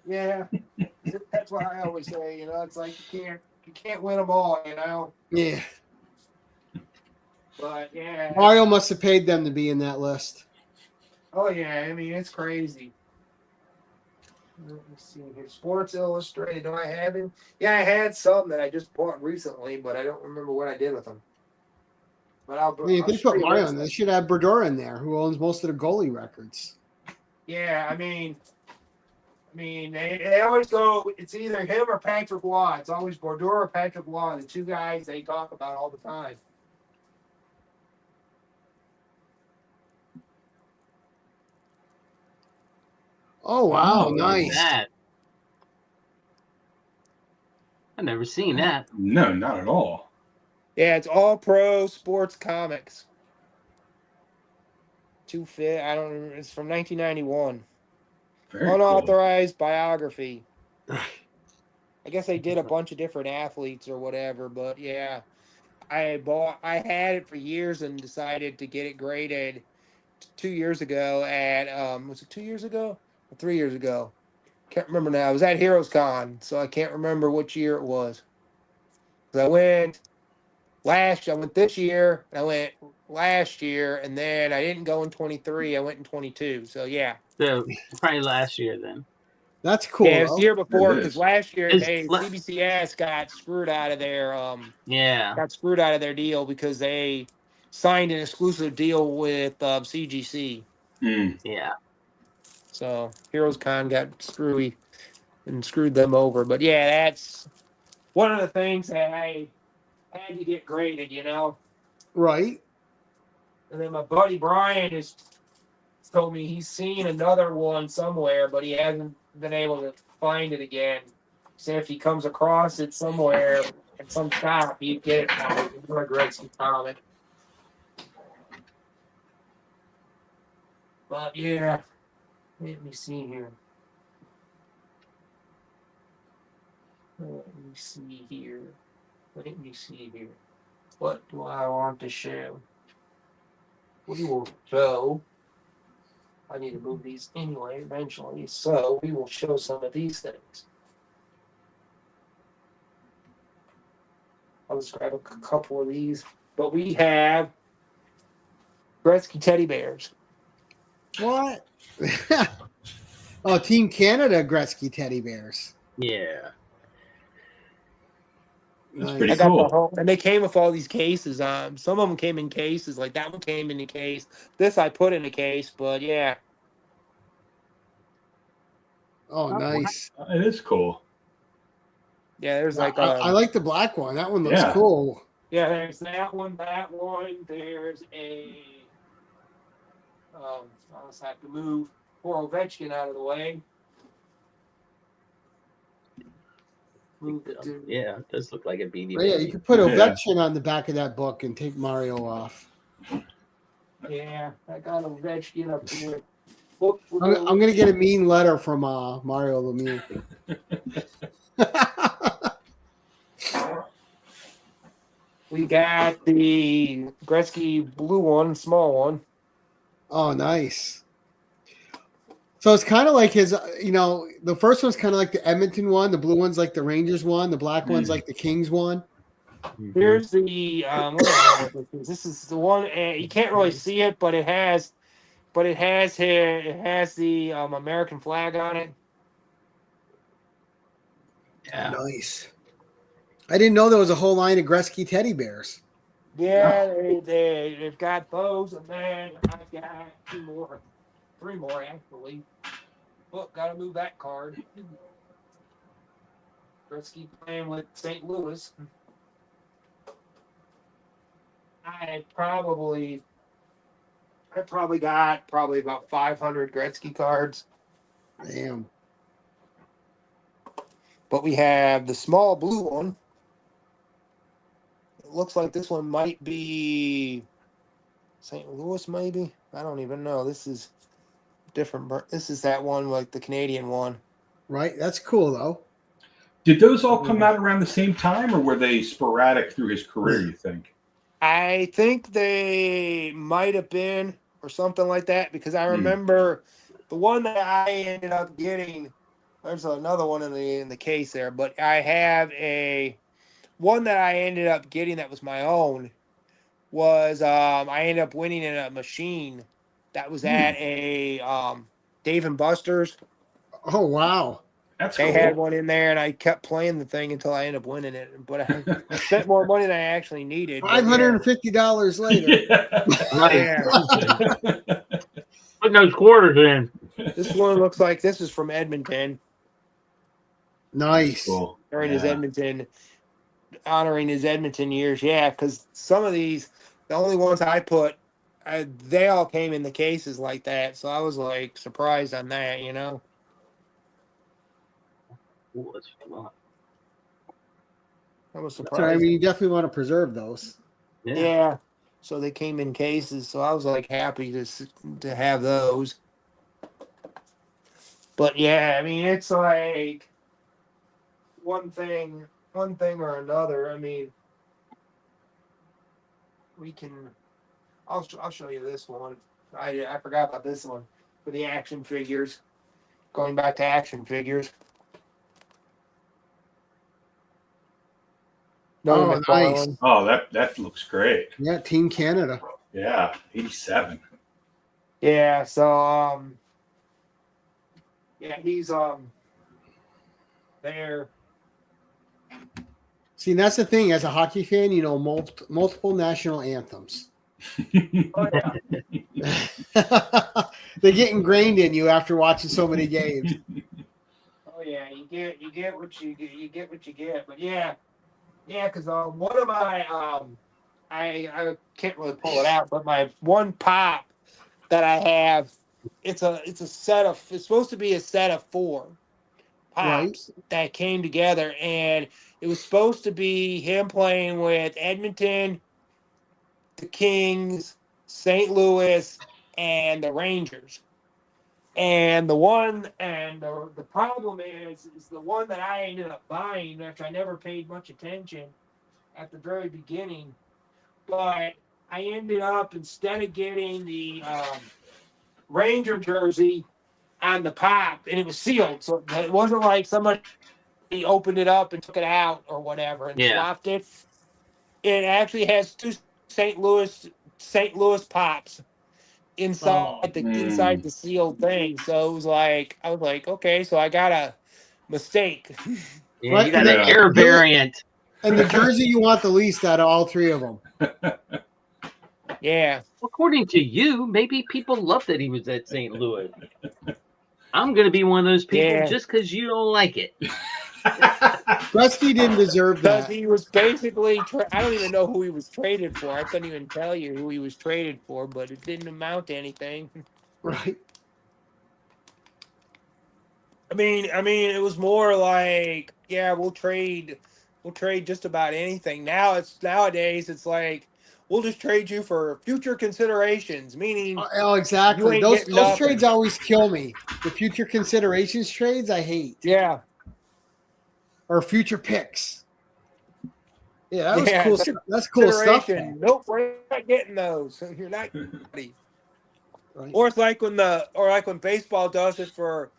Yeah, that's what I always say. You know, it's like you can't win them all. You know, Yeah. but yeah. Mario must have paid them to be in that list. Oh yeah, I mean it's crazy. Let me see here. Sports Illustrated. Do I have him? Yeah, I had some that I just bought recently, but I don't remember what I did with them. But I mean, if I'll they show put you Mario this. in, they should have Brodeur in there, who owns most of the goalie records. Yeah, I mean, they always go. It's either him or Patrick Waugh. It's always Brodeur or Patrick Waugh, the two guys they talk about all the time. Oh, wow. Oh, Look at Nice. that. I've never seen that. No, not at all. Yeah, it's all pro sports comics. I don't remember. It's from 1991. Very cool. Unauthorized biography. I guess they did a bunch of different athletes or whatever, but yeah. I had it for years and decided to get it graded 2 years ago at was it 2 years ago or 3 years ago? Can't remember now. I was at Heroes Con, so I can't remember which year it was. 'Cause I went this year, I went last year, and then I didn't go in 23. I went in 22. So yeah. So probably last year then. That's Yeah, cool it was the though. year before It because is. last year Is CBCS got screwed out of their yeah. deal because they signed an exclusive deal with CGC. Mm. Yeah. So Heroes Con got screwy and screwed them over. But yeah, that's one of the things that I had to get graded, you know. Right. And then my buddy Brian has told me he's seen another one somewhere, but he hasn't been able to find it again. So if he comes across it somewhere at some shop, he'd get it from me. He's a Gretzky comic. But yeah, let me see here. Let me see here. Let me see here. What do I want to show? We will show. I need to move these anyway eventually. So we will show some of these things. I'll just grab a couple of these. But we have Gretzky teddy bears. What? Oh, Team Canada Gretzky teddy bears. Yeah. That's Nice. pretty I got cool. the whole, and they came with all these cases. Some of them came in cases. Like that one came in a case. This I put in a case. But yeah, Oh, nice. It is cool. yeah. There's like I like the black one. That one looks Yeah. cool. yeah. There's that one. That one. There's a. I'll just have to move poor Ovechkin out of the way. Move the dude. Yeah, it does look like a Beanie Oh, yeah, Baby. you could put Yeah. Ovechkin on the back of that book and take Mario off. Yeah, I got Ovechkin up here. I'm gonna get a mean letter from Mario Lemieux. We got the Gretzky blue one, small one. Oh, nice. So it's kind of like his, the first one's kind of like the Edmonton one. The blue one's like the Rangers one. The black one's like the Kings one. Here's the this is the one. You can't really see it, but it has here. It has the American flag on it. Yeah. Nice. I didn't know there was a whole line of Gretzky teddy bears. Yeah, they've got those, and then I've got three more actually. Look, gotta move that card. Gretzky playing with St. Louis. I probably got about 500 Gretzky cards. Damn. But we have the small blue one. It looks like this one might be St. Louis, maybe. I don't even know. This is different. This is that one, like the Canadian one. Right? That's cool, though. Did those all come out around the same time, or were they sporadic through his career, you think? I think they might have been, or something like that, because I remember the one that I ended up getting. There's another one in the case there, but I have a one that I ended up getting that was my own. Was I ended up winning in a machine that was at a Dave and Buster's. Oh, wow. That's They cool. had one in there, and I kept playing the thing until I ended up winning it. But I spent more money than I actually needed. but $550 later. Yeah. Put those quarters in. This one looks like this is from Edmonton. Nice. Cool. During his Edmonton, honoring his Edmonton years. Yeah, because some of these, the only ones I put, they all came in the cases like that. So I was like surprised on that, you know. Ooh, that's fun. I was So, I surprised. mean, you definitely want to preserve those. Yeah. So they came in cases. So I was like happy to have those. But yeah, I mean, it's like one thing or another. I mean, we can. I'll show you this one. I forgot about this one for the action figures. Going back to action figures. Another Oh, nice. McFarlane. Oh, that looks great. Yeah, Team Canada. Yeah, 87. Yeah, so yeah, he's there. See, that's the thing. As a hockey fan, you know multiple national anthems. Oh yeah. They get ingrained in you after watching so many games. Oh yeah, you get what you get what you get. But yeah, because one of my I can't really pull it out, but my one pop that I have, it's a set of, it's supposed to be a set of 4 pops that came together, and it was supposed to be him playing with Edmonton, the Kings, St. Louis, and the Rangers. And the problem is the one that I ended up buying, which I never paid much attention at the very beginning, but I ended up, instead of getting the Ranger jersey on the pop, and it was sealed, so it wasn't like somebody opened it up and took it out or whatever and swapped it. It actually has 2 St. Louis pops inside inside the sealed thing. So it was like, I was like, okay, so I got a mistake. Yeah, Right, you got and an then- air variant. And the jersey you want the least out of all 3 of them. Yeah. According to you, maybe people love that he was at St. Louis. I'm going to be one of those people just because you don't like it. Gretzky didn't deserve Because that. he was basically, I don't even know who he was traded for. I couldn't even tell you who he was traded for, but it didn't amount to anything. Right. I mean, it was more like, yeah, we'll trade just about anything. Nowadays, it's like, we'll just trade you for future considerations, meaning Oh, exactly. you ain't Those getting nothing. trades always kill me. The future considerations trades, I hate. Yeah. Or future picks. Yeah, that was Yeah, cool. it's a That's cool stuff. consideration. Nope, we're not getting those. You're not getting Right. Or it's like when baseball does it for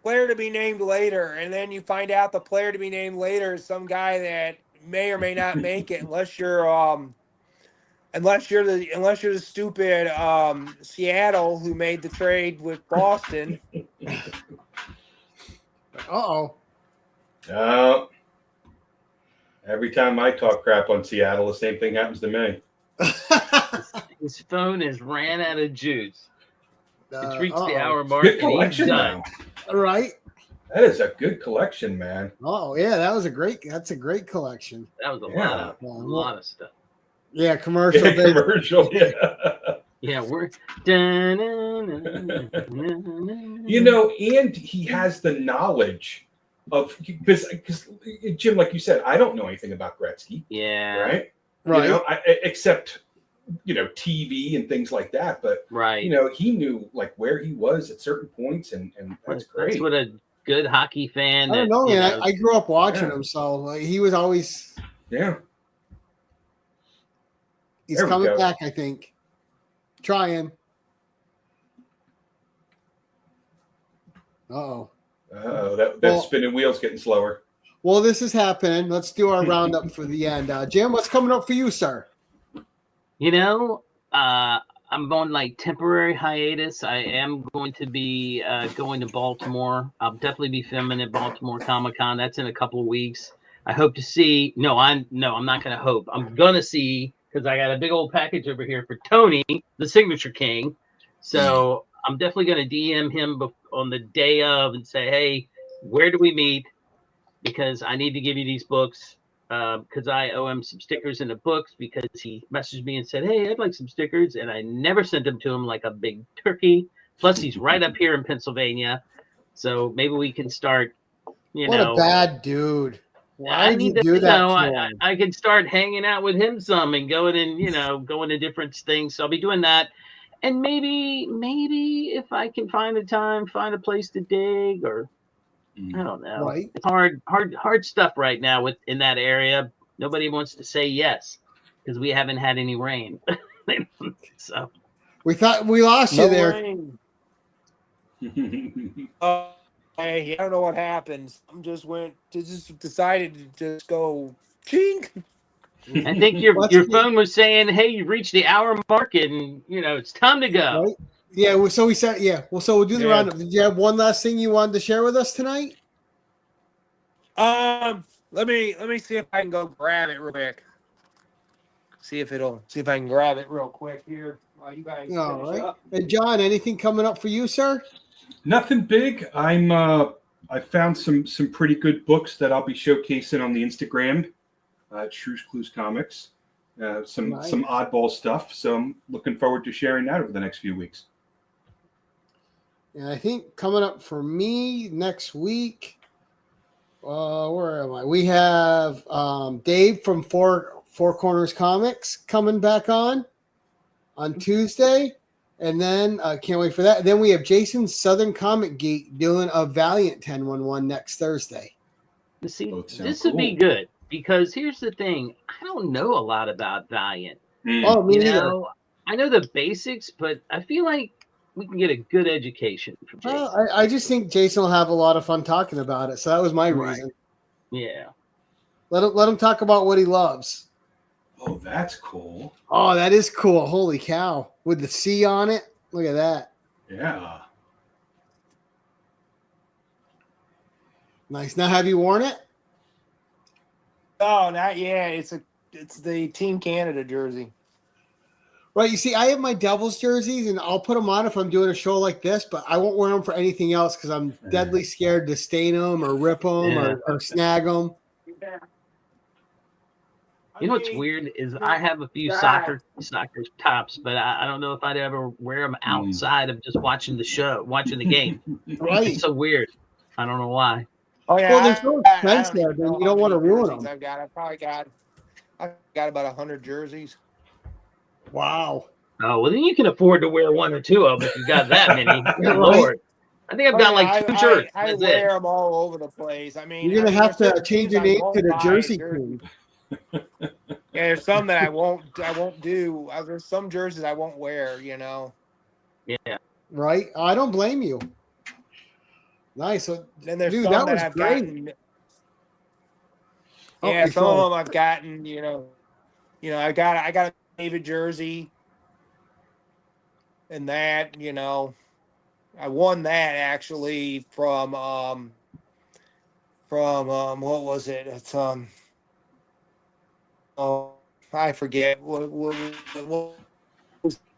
player to be named later, and then you find out the player to be named later is some guy that may or may not make it unless you're the stupid Seattle who made the trade with Boston. Uh-oh. Every time I talk crap on Seattle, the same thing happens to me. His phone has ran out of juice. It's reached the uh-oh. hour mark Good and he's collection, done. though. Right. That is a good collection, man. Oh, yeah, that's a great collection. That was a Yeah. lot of stuff. Yeah, commercial. Yeah, commercial, yeah. Yeah, we're You know, and he has the knowledge of, because Jim, like you said, I don't know anything about Gretzky, yeah, right? Right. You know, except TV and things like that. But right. he knew like where he was at certain points, and that's great. That's what a good hockey fan. I don't know, you man. know, I grew up watching Yeah. him, so he was always. Yeah. He's There we coming go. back, I think. Trying. Uh-oh. That Well- spinning wheel's getting slower. Well, this is happening. Let's do our roundup for the end. Jim, what's coming up for you, sir? You know, I'm on like temporary hiatus. I am going to be going to Baltimore. I'll definitely be filming at Baltimore Comic-Con. That's in a couple of weeks. I hope to see. I'm not going to hope. I'm going to see, because I got a big old package over here for Tony, the Signature King. So I'm definitely going to DM him on the day of and say, hey, where do we meet? Because I need to give you these books. Because I owe him some stickers in the books, because he messaged me and said, hey, I'd like some stickers. And I never sent them to him like a big turkey. Plus, he's right up here in Pennsylvania. So maybe we can start, What a bad dude. Why I did you need do to, that? I can start hanging out with him some and going to different things. So I'll be doing that. And maybe if I can find a time, find a place to dig, or I don't know. Right. It's hard stuff right now in that area. Nobody wants to say yes because we haven't had any rain. So We thought we lost No you there. rain. Hey, I don't know what happened. Just decided to just go chink. I think your phone was saying, "Hey, you've reached the hour mark, and it's time to go." Right? Yeah. So we said, yeah. Well, so we'll do the Yeah. roundup. Did you have one last thing you wanted to share with us tonight? Let me see if I can go grab it real quick. See if I can grab it real quick here while you guys All finish right. up. And John, anything coming up for you, sir? Nothing big. I found some pretty good books that I'll be showcasing on the Instagram. Shrews Clues Comics. Some Nice. oddball stuff. So I'm looking forward to sharing that over the next few weeks. And I think coming up for me next week, where am I? We have Dave from Four Corners Comics coming back on Tuesday. And then can't wait for that. Then we have Jason Southern Comic Geek doing a Valiant 1011 next Thursday. See, Both sound this would be cool. good because here's the thing: I don't know a lot about Valiant. Oh, me neither. I know the basics, but I feel like we can get a good education from Jason. Well, I just think Jason will have a lot of fun talking about it. So that was my Right. reason. Yeah. Let him talk about what he loves. Oh, that's cool. Oh, that is cool. Holy cow. With the C on it. Look at that. Yeah. Nice. Now, have you worn it? Oh, not yet. It's the Team Canada jersey. Right. You see, I have my Devils jerseys, and I'll put them on if I'm doing a show like this, but I won't wear them for anything else because I'm deadly scared to stain them or rip them or snag them. You know what's weird is I have a few soccer tops, but I don't know if I'd ever wear them outside of just watching the game. Right. It's so weird. I don't know why. Oh yeah. Well, there's no expense there, even then know you how don't want to many ruin jerseys them. I've got about 100 jerseys. Wow. Oh, well, then you can afford to wear one or two of them if you got that many. Good Lord. I think I've got like two shirts. I That's wear it. them all over the place. I mean, You're going to have to there's change teams your I name won't to the buy Jersey jerseys. King. Yeah, there's some that I won't do. There's some jerseys I won't wear, Yeah. Right? I don't blame you. Nice. So, Then there's dude, some that that was I've great. gotten. Oh, Yeah, your some phone. of them I've gotten, I got a David jersey and that, I won that actually from what was it? It's oh, I forget what was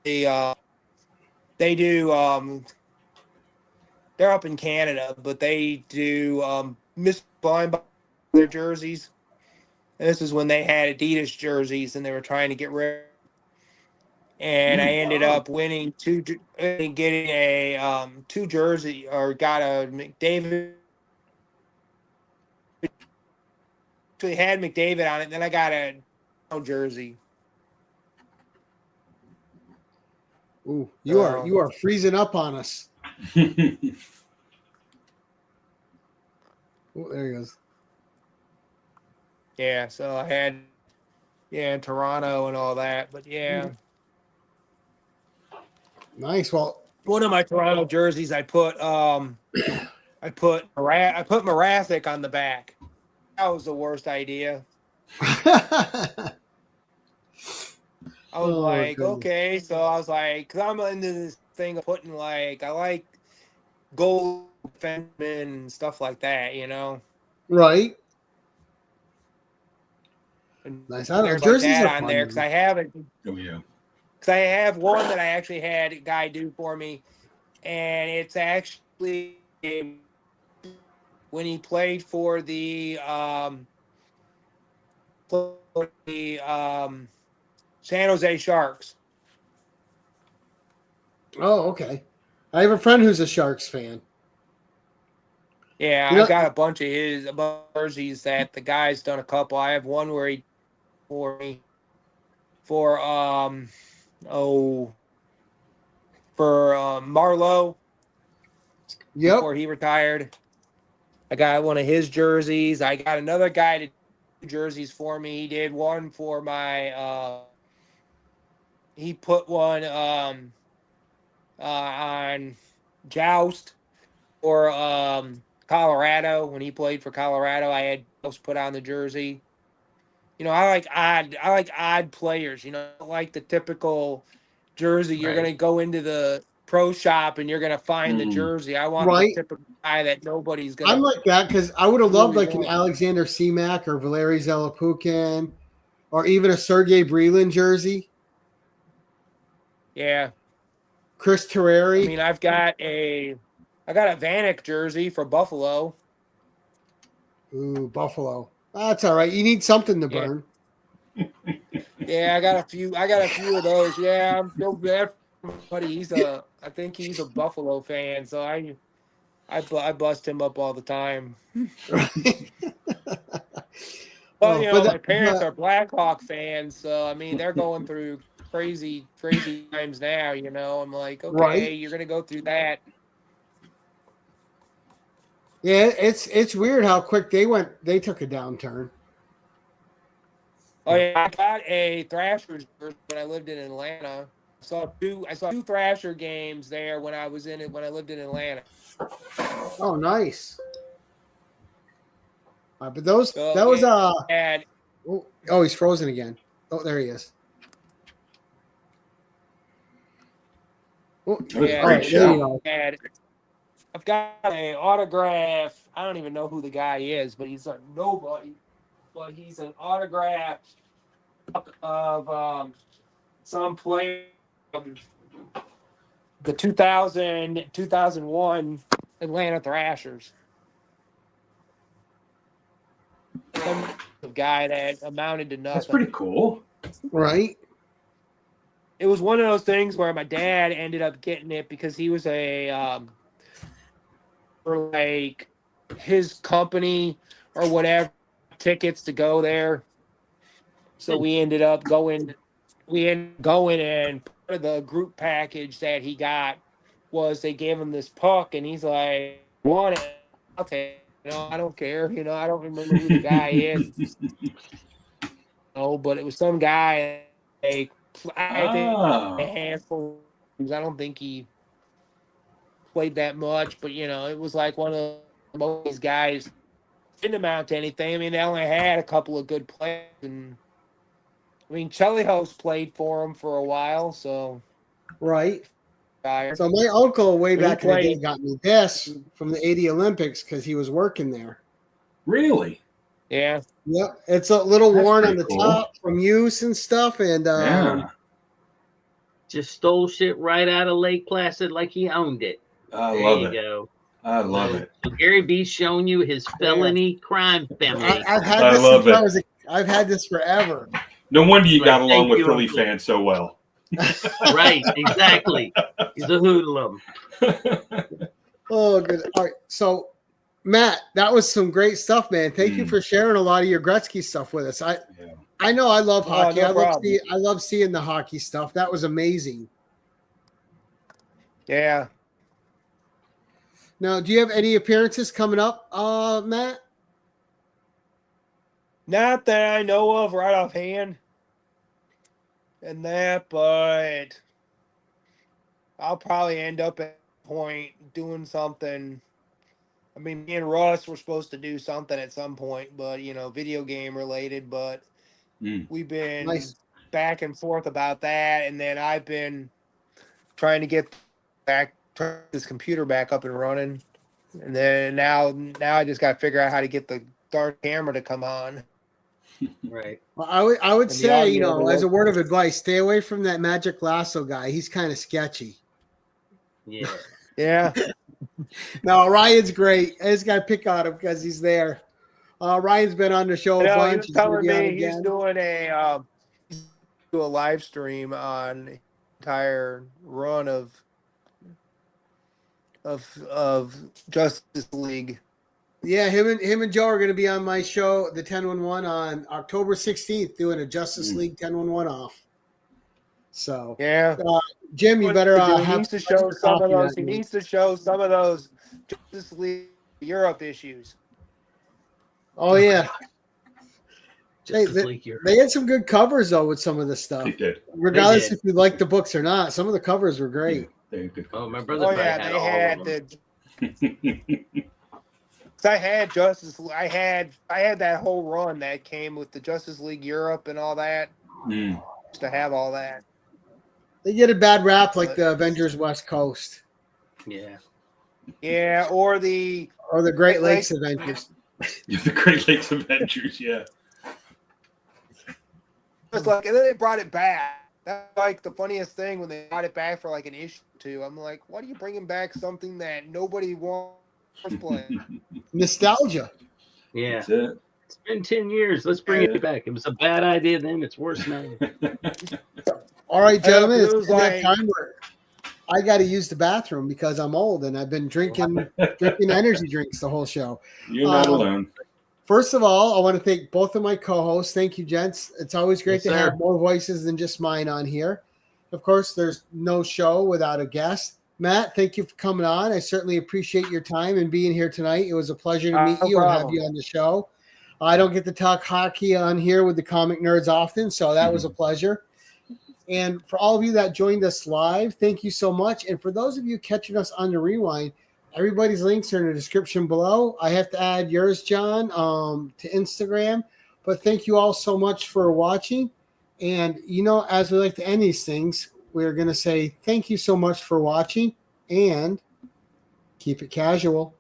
they do they're up in Canada, but they do Miss Blind by their jerseys. And this is when they had Adidas jerseys and they were trying to get rid. And I ended up winning getting a two jersey, or got a McDavid. Actually had McDavid on it. Then I got a jersey. Ooh, you are freezing up on us. Oh, there he goes. Yeah, so I had Toronto and all that, but yeah. Nice. Well, One of my Toronto jerseys I put Morathic on the back. That was the worst idea. I was like, goodness. okay, so I was like, because I'm into this thing of putting I like gold defensemen and stuff like that, Right. And Nice. I don't know. there's Jerseys that are on fun. there because I have it. Oh yeah. Because I have one that I actually had a guy do for me, and it's actually when he played for the San Jose Sharks. Oh, okay. I have a friend who's a Sharks fan. Yeah, I've got a bunch of his jerseys that the guy's done a couple. I have one where he for me for Marlowe. Yep. Before he retired. I got one of his jerseys. I got another guy to do jerseys for me. He did one for my he put one on Joust or Colorado. When he played for Colorado, I had Joust put on the jersey. I like odd players. I don't like the typical jersey. You're Right. gonna go into the pro shop and you're gonna find the jersey. I want the Right. typical guy that nobody's I'm gonna like that because I would have loved really like an want. Alexander Semak or Valeri Zelepukin or even a Sergey Brelin jersey. Yeah. Chris I Terreri. mean, I got a Vanek jersey for Buffalo. Ooh, Buffalo. That's all right. You need something to Yeah. burn. Yeah, I got a few of those. Yeah, I'm so bad for buddy. I think he's a Buffalo fan, so I bust him up all the time. Well, my parents are Blackhawk fans, so I mean they're going through crazy times now. I'm like, okay, Right. you're gonna go through that. Yeah, it's weird how quick they took a downturn. Oh yeah, I got a Thrashers jersey when I lived in Atlanta. I saw two Thrasher games there when I lived in Atlanta. Oh, nice. But those So, that was and oh, he's frozen again. Oh, there he is. Oh, That was a yeah, great show. I've got an autograph. I don't even know who the guy is, but he's a nobody. But he's an autograph of some player from the 2001 Atlanta Thrashers. Some guy that amounted to nothing. That's pretty cool. Right. It was one of those things where my dad ended up getting it because he was for like his company or whatever tickets to go there. So we ended up going. And part of the group package that he got was they gave him this puck, and he's like, "Want it? I'll take it. I don't care. I don't remember who the guy is. But it was some guy. I think a handful. I don't think he played that much, but it was like one of these guys didn't amount to anything. I mean, they only had a couple of good players, and I mean, Chelios played for him for a while, so right. So my uncle way back in the day got me this from the '80 Olympics because he was working there. Really? Yeah. Yep. It's a little worn on the top from use and stuff, and just stole shit right out of Lake Placid like he owned it. I there love you it. Go. I love it. So Gary B's showing you his felony crime family. I've had this since I was I've had this forever. No wonder you got along with Philly fans so well. Right, exactly. He's a hoodlum. Oh, good. All right. So, Matt, that was some great stuff, man. Thank you for sharing a lot of your Gretzky stuff with us. I know I love hockey. No I love seeing the hockey stuff. That was amazing. Yeah. Now, do you have any appearances coming up, Matt? Not that I know of right offhand. And that, but I'll probably end up at a point doing something. I mean, me and Russ were supposed to do something at some point, but video game related. But we've been back and forth about that, and then I've been trying to get this computer back up and running, and then now I just got to figure out how to get the darn camera to come on. Right. Well, I would say, as a word of advice, stay away from that Magic Lasso guy. He's kind of sketchy. Yeah. Yeah. No, Ryan's great. I just got to pick on him because he's there. Ryan's been on the show a bunch. He's telling me he's doing a live stream on the entire run of Justice League. Yeah, him and Joe are going to be on my show, the 10-1-1, on October 16th, doing a Justice League 10-1-1 off. So yeah, Jim, you better he needs to show some of those. He needs to show some of those Justice League Europe issues. Oh yeah, they had some good covers though with some of the stuff. They did. Regardless if you like the books or not, some of the covers were great. They're good Oh, my comics. brother Oh probably yeah, had they all had of them. the. 'Cause I had Justice. I had that whole run that came with the Justice League Europe and all that. Mm. Just to have all that. They get a bad rap like But- the Avengers West Coast Yeah. Yeah, or the or the Great Like- Lakes Avengers. The Great Lakes Avengers, yeah. just like, and then they brought it back. That's like the funniest thing when they brought it back for like an issue or two. I'm like, why are you bringing back something that nobody wants to play? Nostalgia. Yeah. That's it. It's been 10 years. Let's bring it back. It was a bad idea then. It's worse now. All right, gentlemen, it it's was that like- time where I got to use the bathroom because I'm old and I've been drinking energy drinks the whole show. You're not alone. First of all, I want to thank both of my co-hosts. Thank you, gents. It's always great Yes, to sir. have more voices than just mine on here. Of course, there's no show without a guest. Matt, thank you for coming on. I certainly appreciate your time and being here tonight. It was a pleasure to meet No you and have problem. you on the show. I don't get to talk hockey on here with the comic nerds often, so that was a pleasure. And for all of you that joined us live, thank you so much. And for those of you catching us on the rewind, everybody's links are in the description below. I have to add yours, John, to Instagram. But thank you all so much for watching. And, as we like to end these things, we're going to say thank you so much for watching and keep it casual.